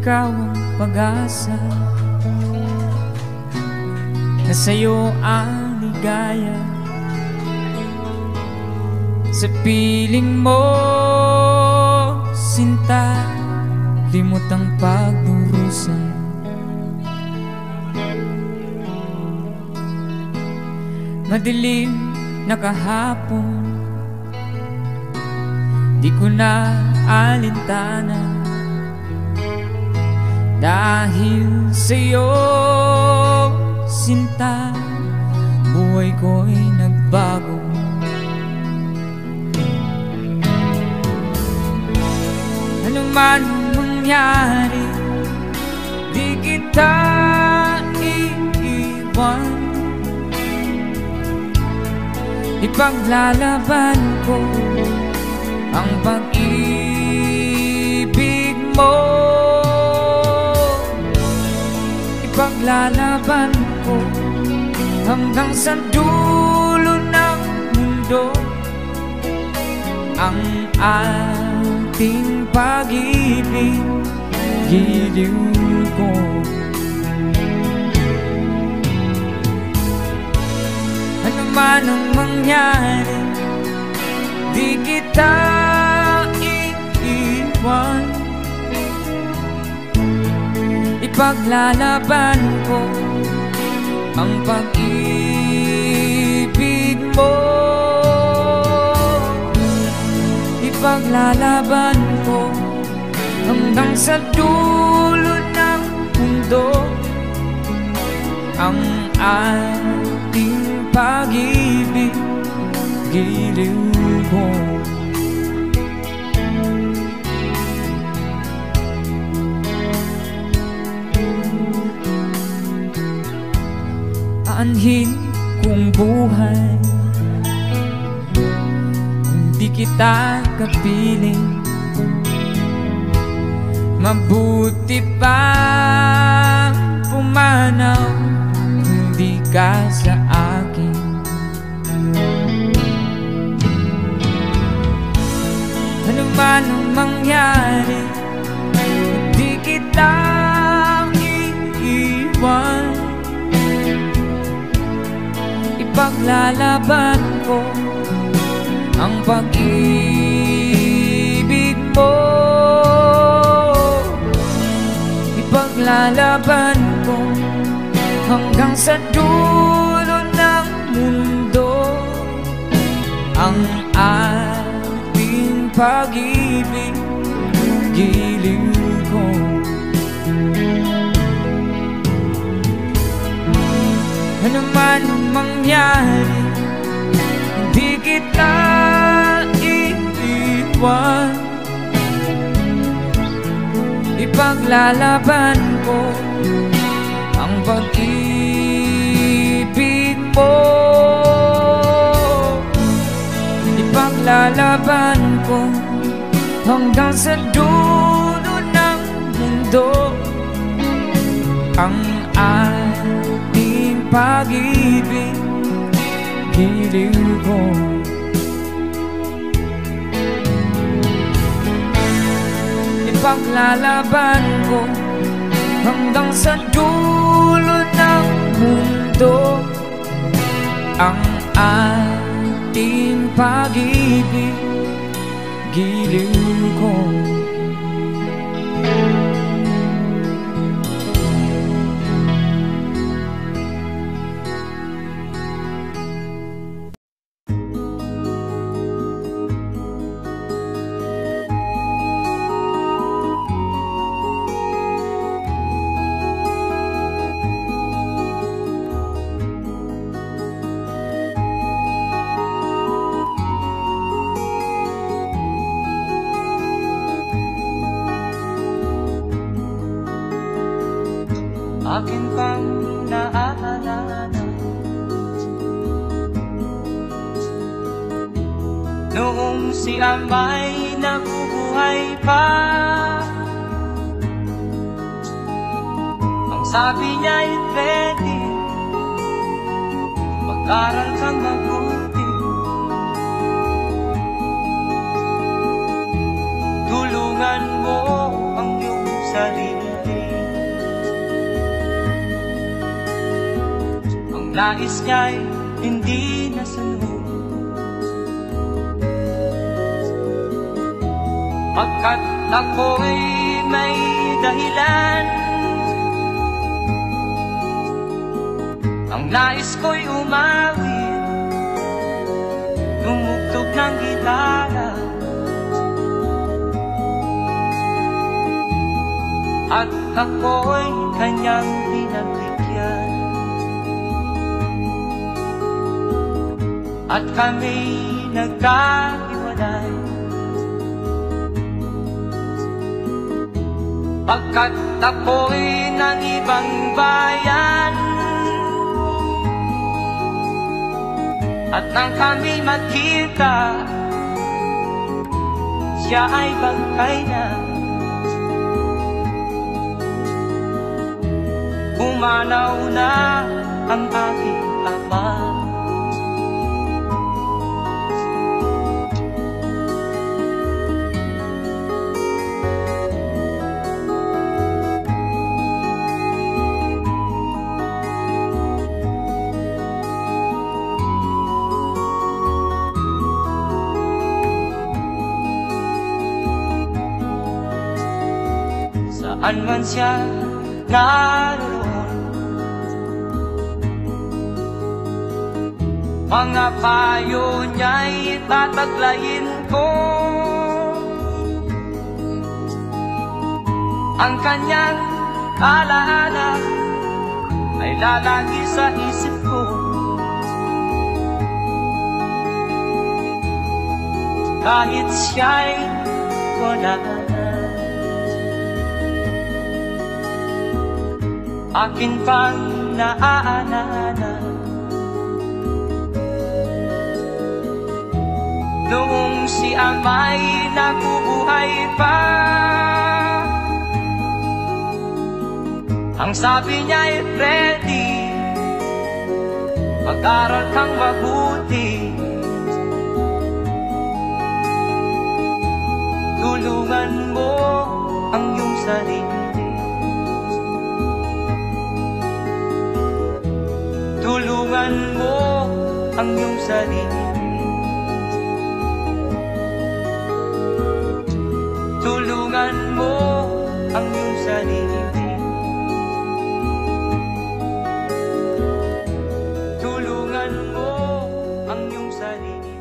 ikaw ang pag-asa, na sa'yo ang ligaya. Sa piling mo, sinta, limot ang pagdurusa. Madilim na kahapon, di ko na alintana, dahil sa'yo, sinta, buhay ko'y nagbago. Ano man mangyari, di kita iiwan. Ipaglalaban ko ang pag-ibig mo. Ipaglalaban ko hanggang sa dulo ng mundo ang ating pag-ibig, giliw ko. Ano man ang mangyari, di kita iiwan. Ipaglalaban ko ang pag-ibig mo. Ipaglalaban ko hanggang sa dulo ng mundo ang ating pag-ibig, giliw ko. Aanhin kong buhay kung di kita kapiling. Mabuti pa pumanaw kung di ka sa akin. Ano man ang mangyari, di kita iiwan. Ipaglalaban ko ang pag-ibig mo. Ipaglalaban ko hanggang sa dulo ng mundo ang ating pag-ibig, giliw ko. Ano man ang mangyari, hindi kita iiwan. Ipaglalaban ko ang pag-ibig mo. Ipaglalaban ko hanggang sa dulo ng mundo ang ating pag-ibig, giliw ko. Ipaglalaban ko hanggang sa dulo ng mundo ang ating pag-ibig, giliw ko. Akin pang naaalala noong si Amay nabubuhay pa. Ang sabi niya'y pwede mag-aral kang mabuti, tulungan mo ang iyong sarili. nais niya'y hindi nasunod. Pagkat ako'y may dahilan, ang nais ko'y umawit, tumugtog ng gitara, at ako'y kanyang pinagbigyan. At kami nagkahiwalay, pagkat ako'y ng ibang bayan. At nang kami magkita, siya ay bangkay na. Umanaw na ang aking ama. Saan man siya naroon, mga payo niya'y tataglayin ko. Ang kanyang alaala ay lalagi sa isip ko. Kahit siya'y wala na, akin pang naaalala noong si ama'y nabubuhay pa. Ang sabi niya'y Freddy, mag-aral kang mabuti, tulungan mo ang iyong sarili. Tulungan mo ang iyong sarili. Tulungan mo ang iyong sarili. Tulungan mo ang iyong sarili.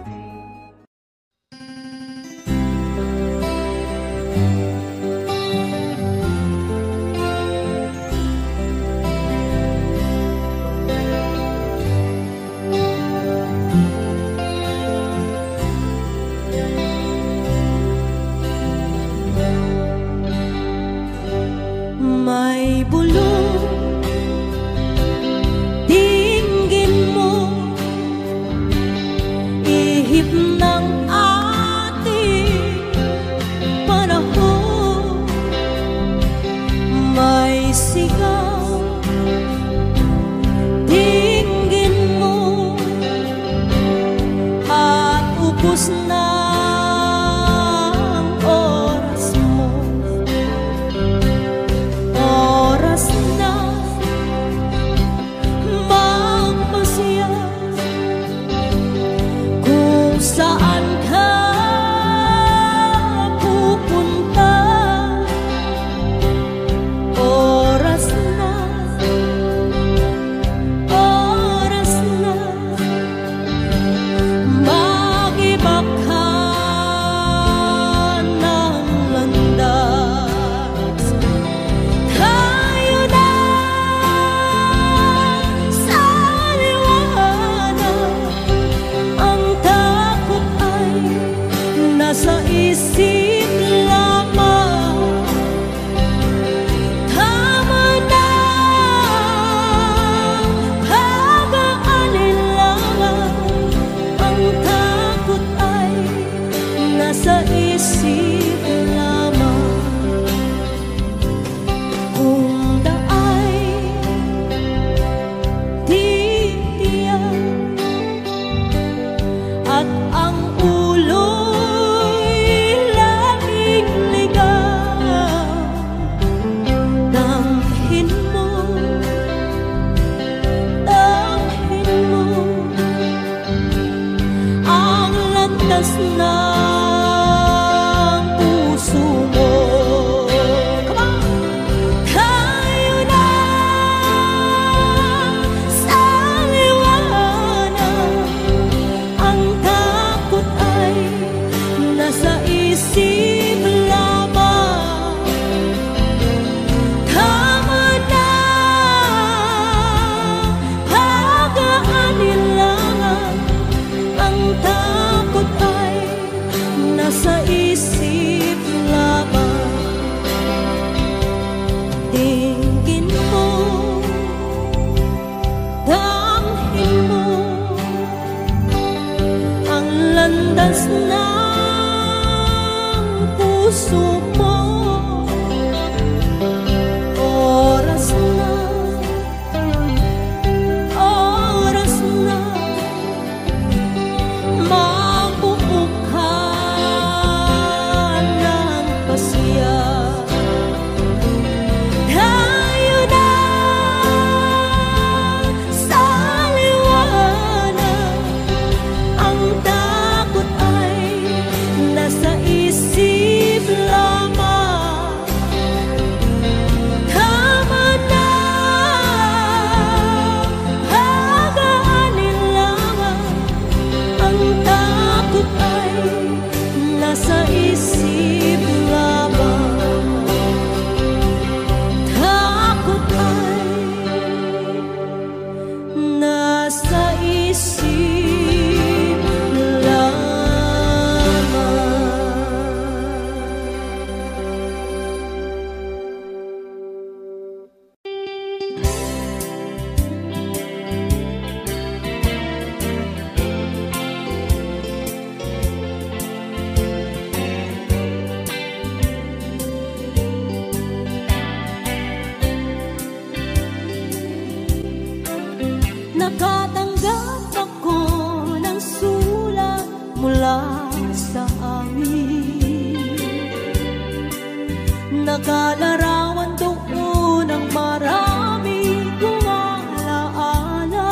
nakalarawan doon ang marami kong alaala.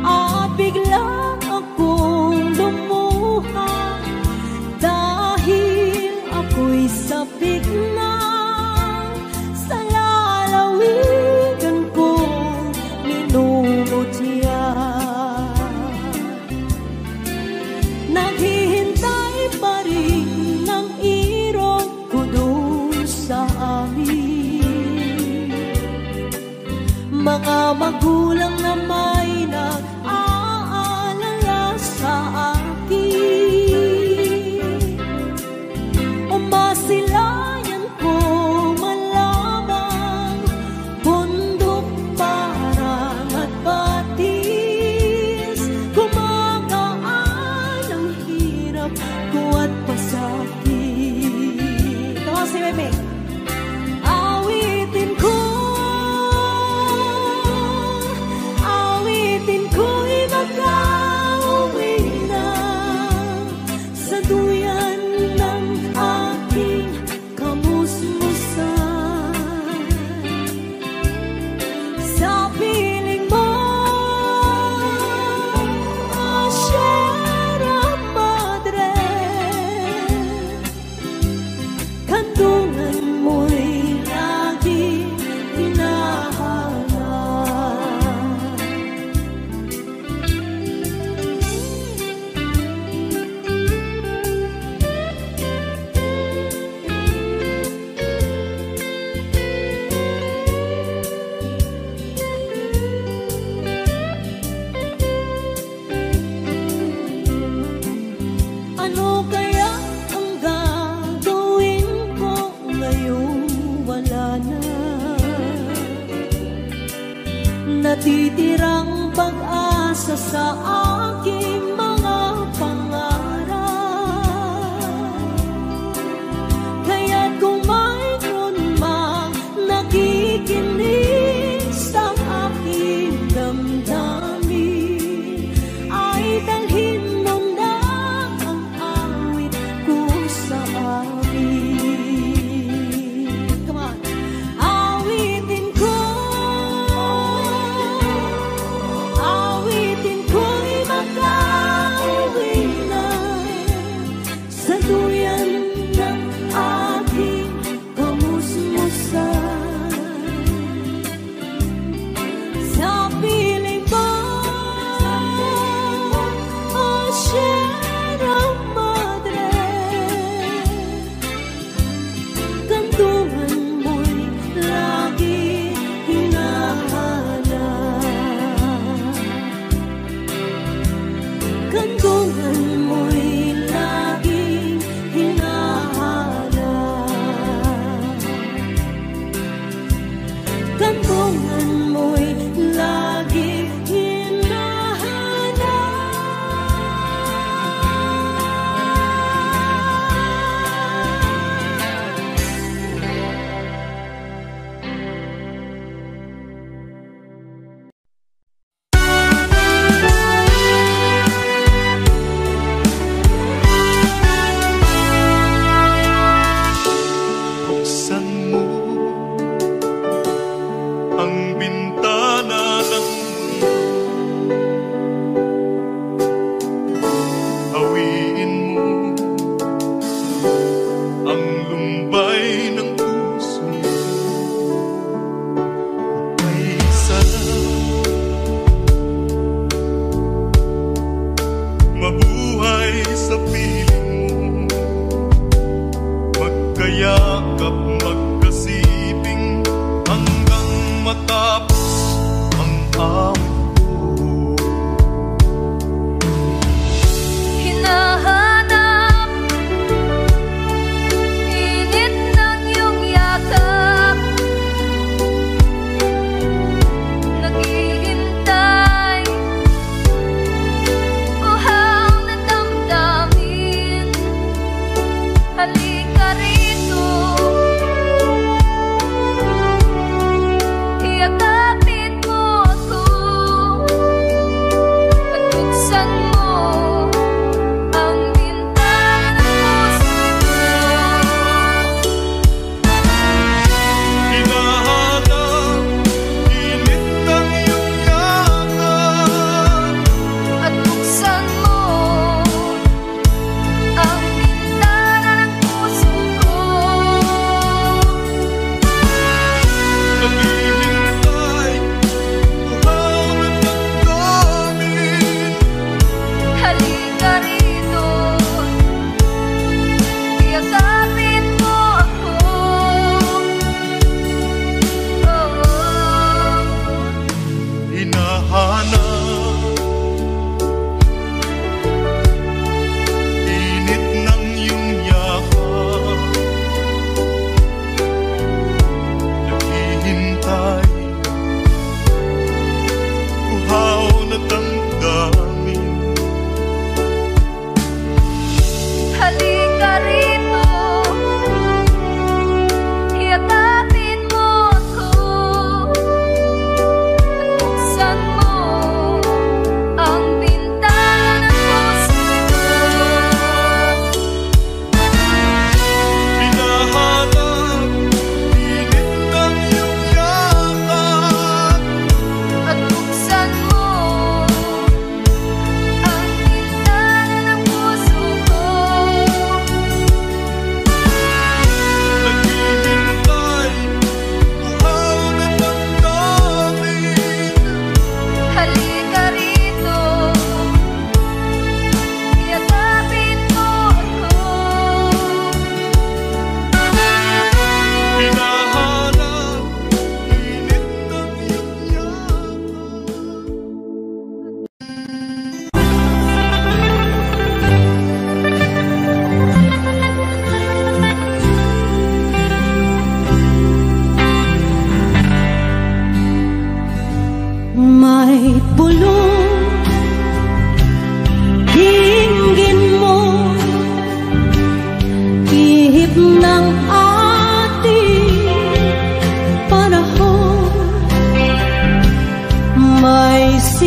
At biglang akong lumuha dahil ako'y sabik na sa lalawigan kong minumutya. Naghihintay pa rin ng irog ko doon sa amin. Mga magulang na may nag-aalala sa akin. Umasilayan ko malamang bundok parang at batis. Kumagaan ang hirap ko at pasakit. Ito si Bebe. Awitin ko'y mag-auwi na sa duyan ng aking kamusmusan. Sa piling mo, Sierra Madre, kandungan mo'y laging hinahanap. Ano kaya ang gagawin ko ngayong wala na? Natitirang pag-asa sa aking mga pangarap. Kaya't kung mayroon mang nakikinig sa aking damdamin, ay dalhin mo na ang awit ko sa amin. Come on. Awitin ko'y mag-auwi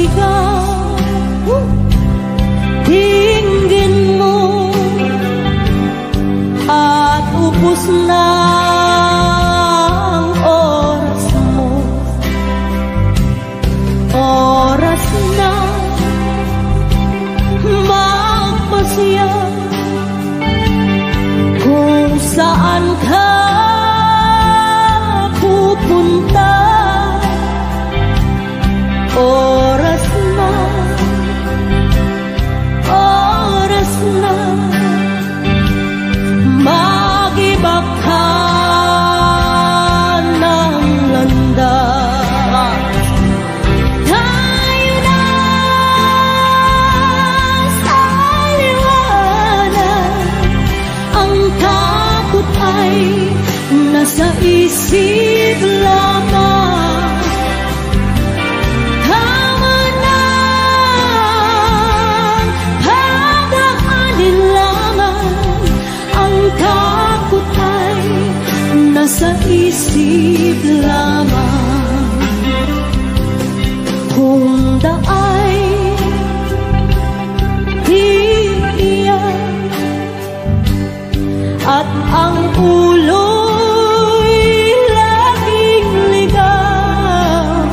sigaw, dinggin mo at ubos na ang oras mo. Oras na magpasya kung saan ka pupunta. Oras na mag-iba ka ng landas. Tayo na sa liwanag, ang takot ay nasa isip lamang. Tama na, pagdaanin lamang, ang takot ay nasa isip lamang. Kung daay iiyak at ang ulo'y laging ligaw,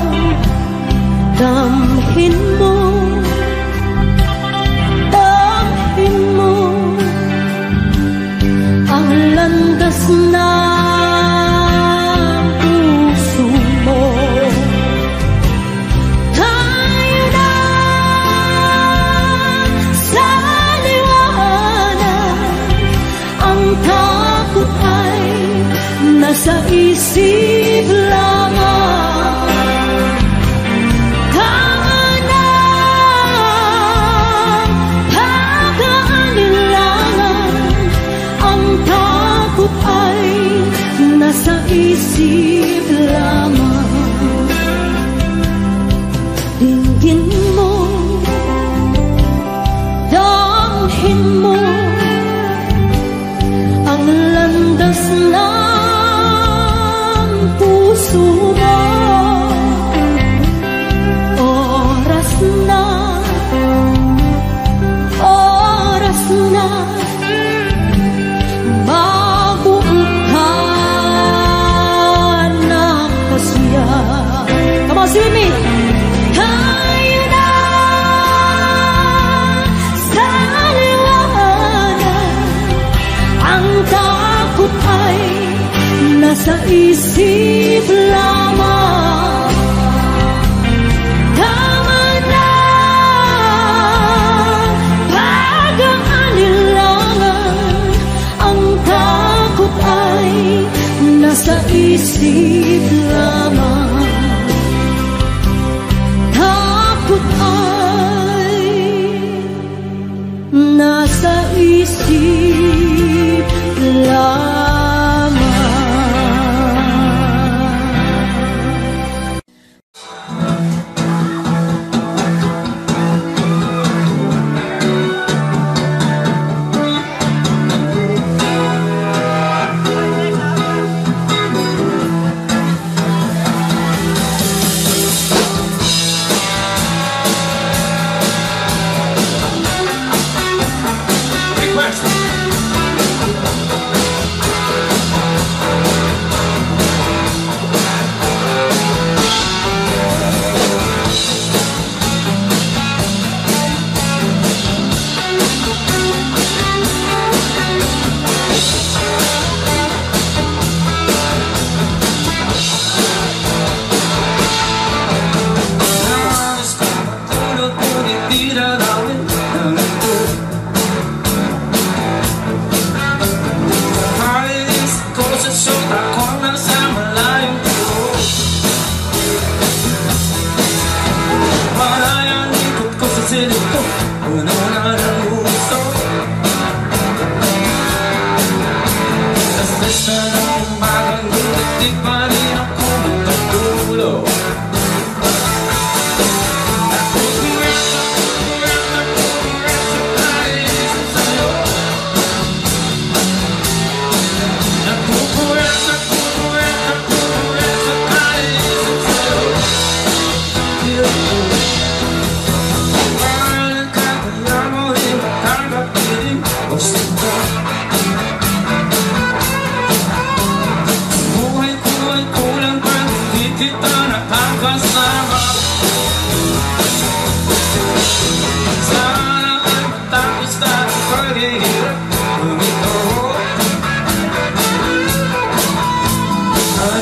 damhin mo ang landas ng puso mo. Tayo na sa liwanag, ang takot ay nasa isip lamang. Tama na, pagdaanin lamang, ang takot ay nasa isip lamang. Dinggin mo, damhin mo ang landas ng puso mo. Oras na magbuo ka ng pasya. Come on, sing with me. Tayo na sa liwanag, ang takot ay nasa isip lamang. Tama na, pagdaanin lamang, ang takot ay nasa isip lamang. Takot ay nasa isip lamang.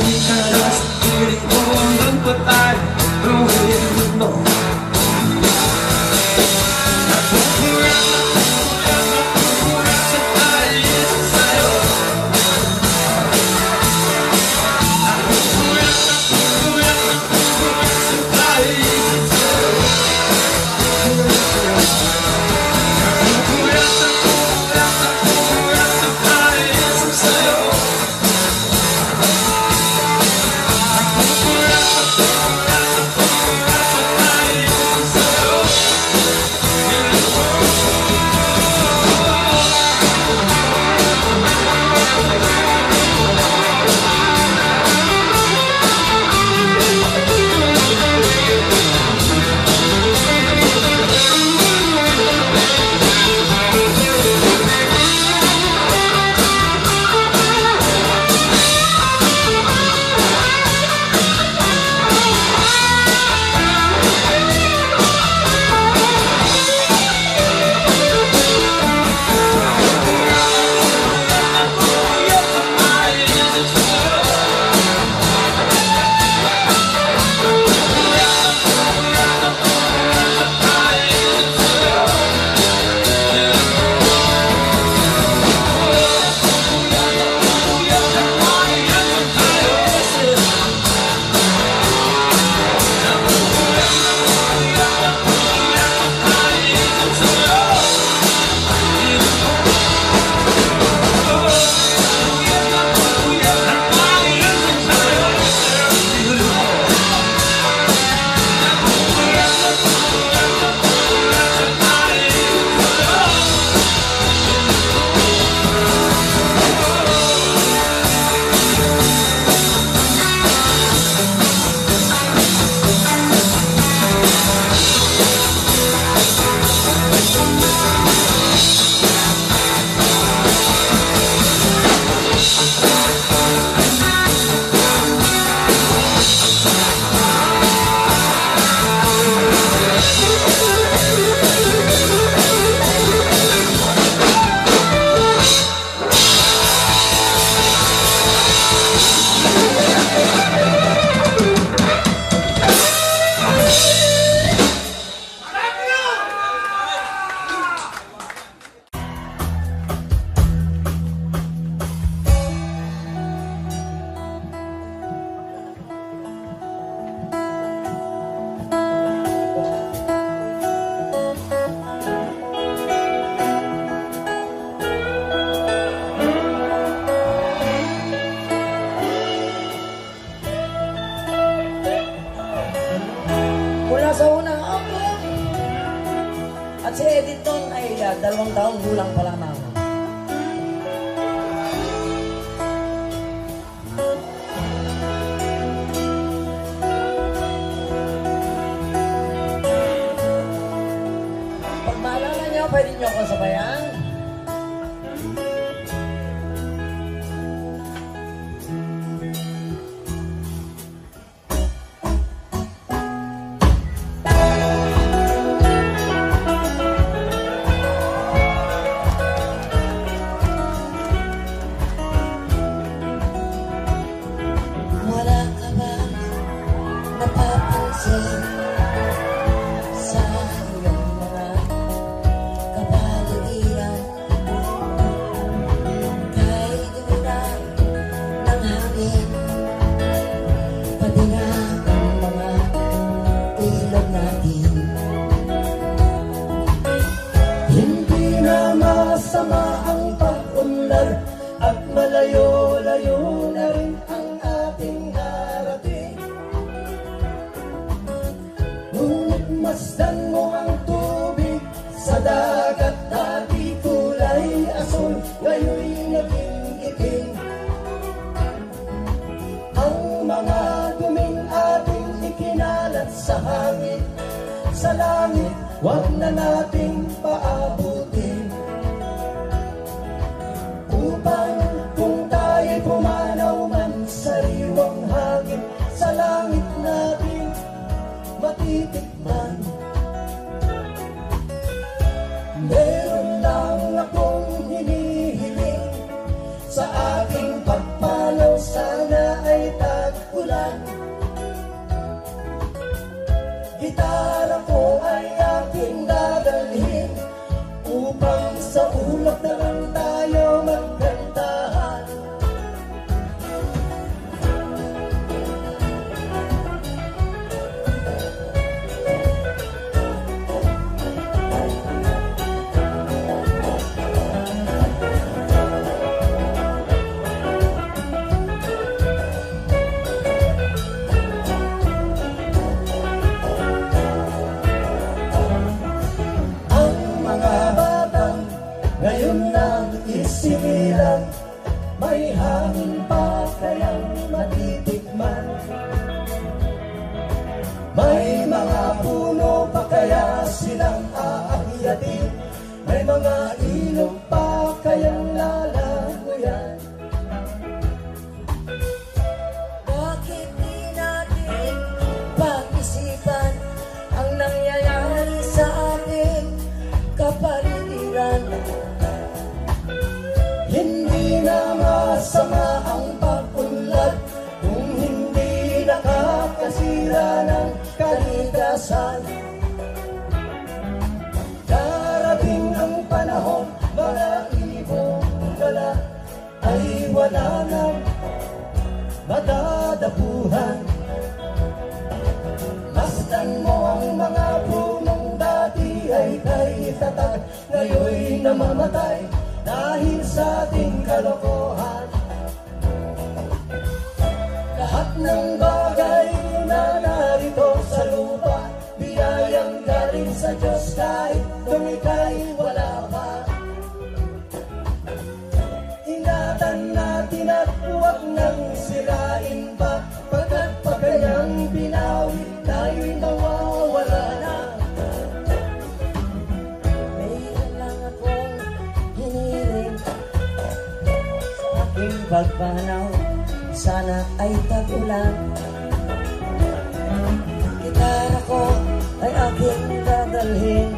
Kaya sa piling ko hanggang pa tayo tuwin mo. Mula sa unang apo at si Editon ay 2 taong gulang pa lamang. Pag maalala niyo, pwede niyo ako sabayan. Sa iyong mga kapaligiran, kahit dulan ng hangin, pati nga ang mga ilog natin. Hindi na masama ang pag-unlad at malayo-layo na rin ang ating harating. Ngunit masdan mo ang tubig sa dagat, dati kulay asul, ngayon'y naging itim. Ang mga duming ating ikinalat sa hangin, sa langit, wag na nating paabutin. Upang kung tayo'y pumanaw man sa riwang hangin, sa langit natin matitikman. Meron lang akong hinihiling sa aking pagpanaw, sana ay tayo dating, may mga ilog pa kayang lalaguyan. Bakit di natin pag-isipan ang nangyayari sa ating kapaligiran? Hindi na masama ang pag-unlad kung hindi nakakasira ng kalikasan. Darating ang panahon, mga ibong dala ay wala nang madadapuhan. Masdan mo ang mga punong dati ay kay tatag, ngayon'y namamatay dahil sa ating kalokohan. Lahat ng bagay na narito sa lupa, biyayang galing sa Diyos kahit nung ika'y wala pa. Ingatan natin at huwag nang sirain pa, pagkat pag kanyang binawi, tayo'y mawawala na. Mayroon lang akong hinihiling sa aking pagpanaw, sana ay tag-ulan. Gitara ko ay aking dadalhin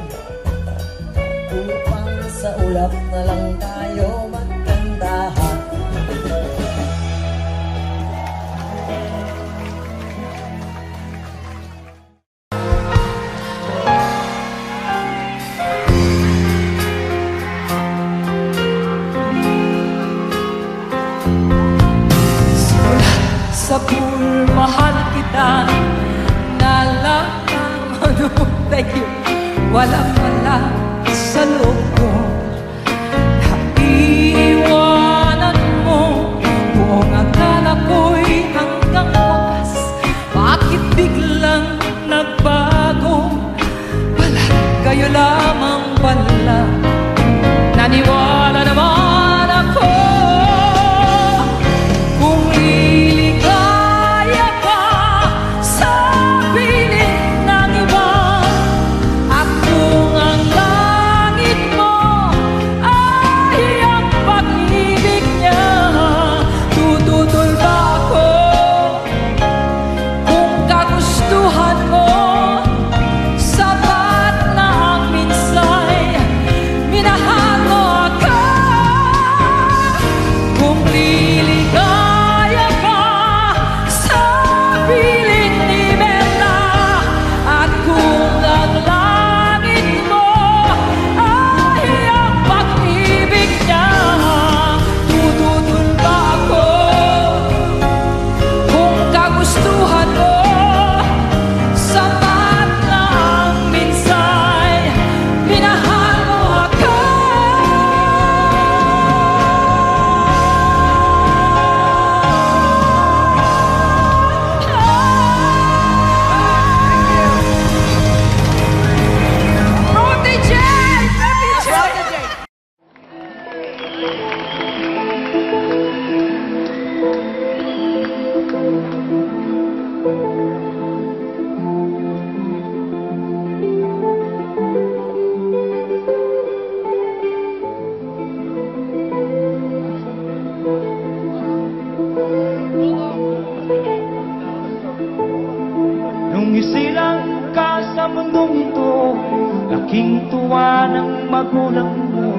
upang sa ulap na lang tayo magkandahan. Sa pool, mahal kita na lang ang thank you. Walang wala sa loob ko, naiiwanan mo. Buong akala ko'y hanggang wakas, bakit biglang nagbago? Wala, kayo lamang pala. Naniwala naman ako kung liligaya ka sa piling ng iba, at kung ang langit mo ay ang pag-ibig niya, tututol ba ako kung kagustuhan mo? Sapat na ang minsay, minahal mo ako. Kung liligaya ka sa piling ni Bella, at kung ang langit mo ay ang pag-ibig niya, tututol ba ako kung kagustuhan mo? Sapat na ang minsay, minahal mo ako. Nung isilang ka sa mundong ito, laking tuwa ng magulang mo,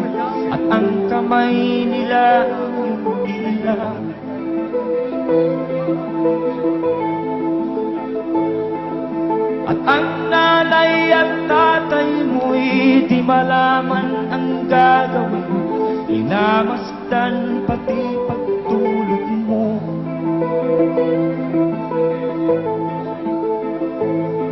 at ang kamay nila yung ilang. At ang nanay at tatay mo'y di malaman ang gagawin, inamasdan pati pagtulog mo.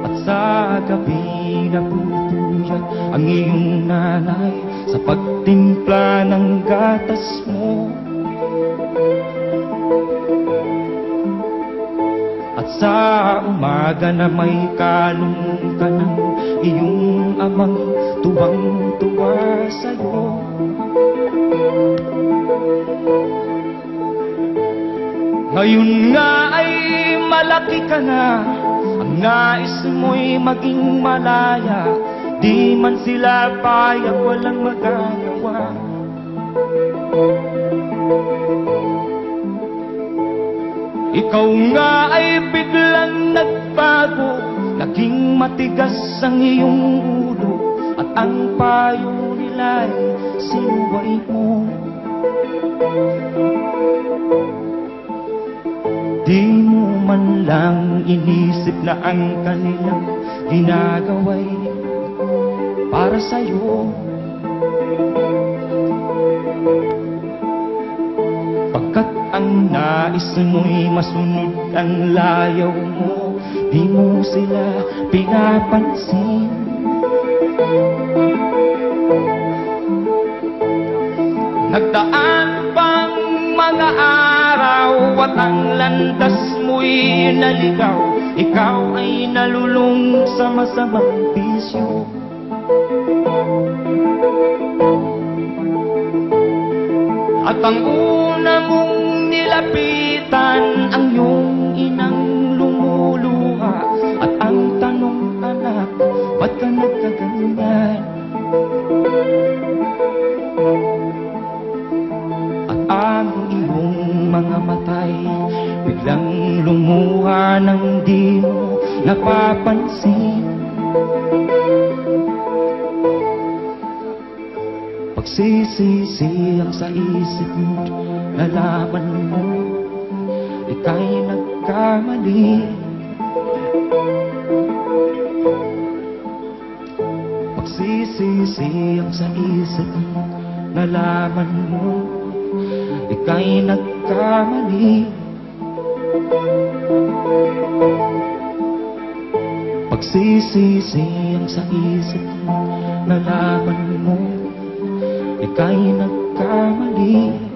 At sa gabi naputuyat ang iyong nanay sa pagtimpla ng gatas mo. At sa umaga na may kalong ka ng iyong amang tuwang-tuwa sa'yo. Ngayon nga ay malaki ka na, ang nais mo'y maging malaya, Di man sila payag, walang magagawa. Ikaw nga ay biglang nagbago, naging matigas ang iyong ulo, at ang payo nila'y sinuway mo. Di mo man lang inisip na ang kanilang ginagawa'y para sa'yo. Pagkat ang nais mo'y masunod ang layaw mo, di mo sila pinapansin. Nagdaan pang mga araw at ang landas mo'y naligaw, ikaw ay nalulung sa masamang bisyo. At ang una mong nilapitan, ang iyong inang lumuluha, at ang tanong, anak, ba't ka nagkaganyan? At ang iyong mga matay biglang lumuha nang di mo napapansin. Pagsisisi ang sa isip mo, nalaman mo ika'y nagkamali. Pagsisisi ang sa isip mo, nalaman mo ika'y nagkamali. Pagsisisi ang sa isip mo, nalaman mo ika'y nagkamali.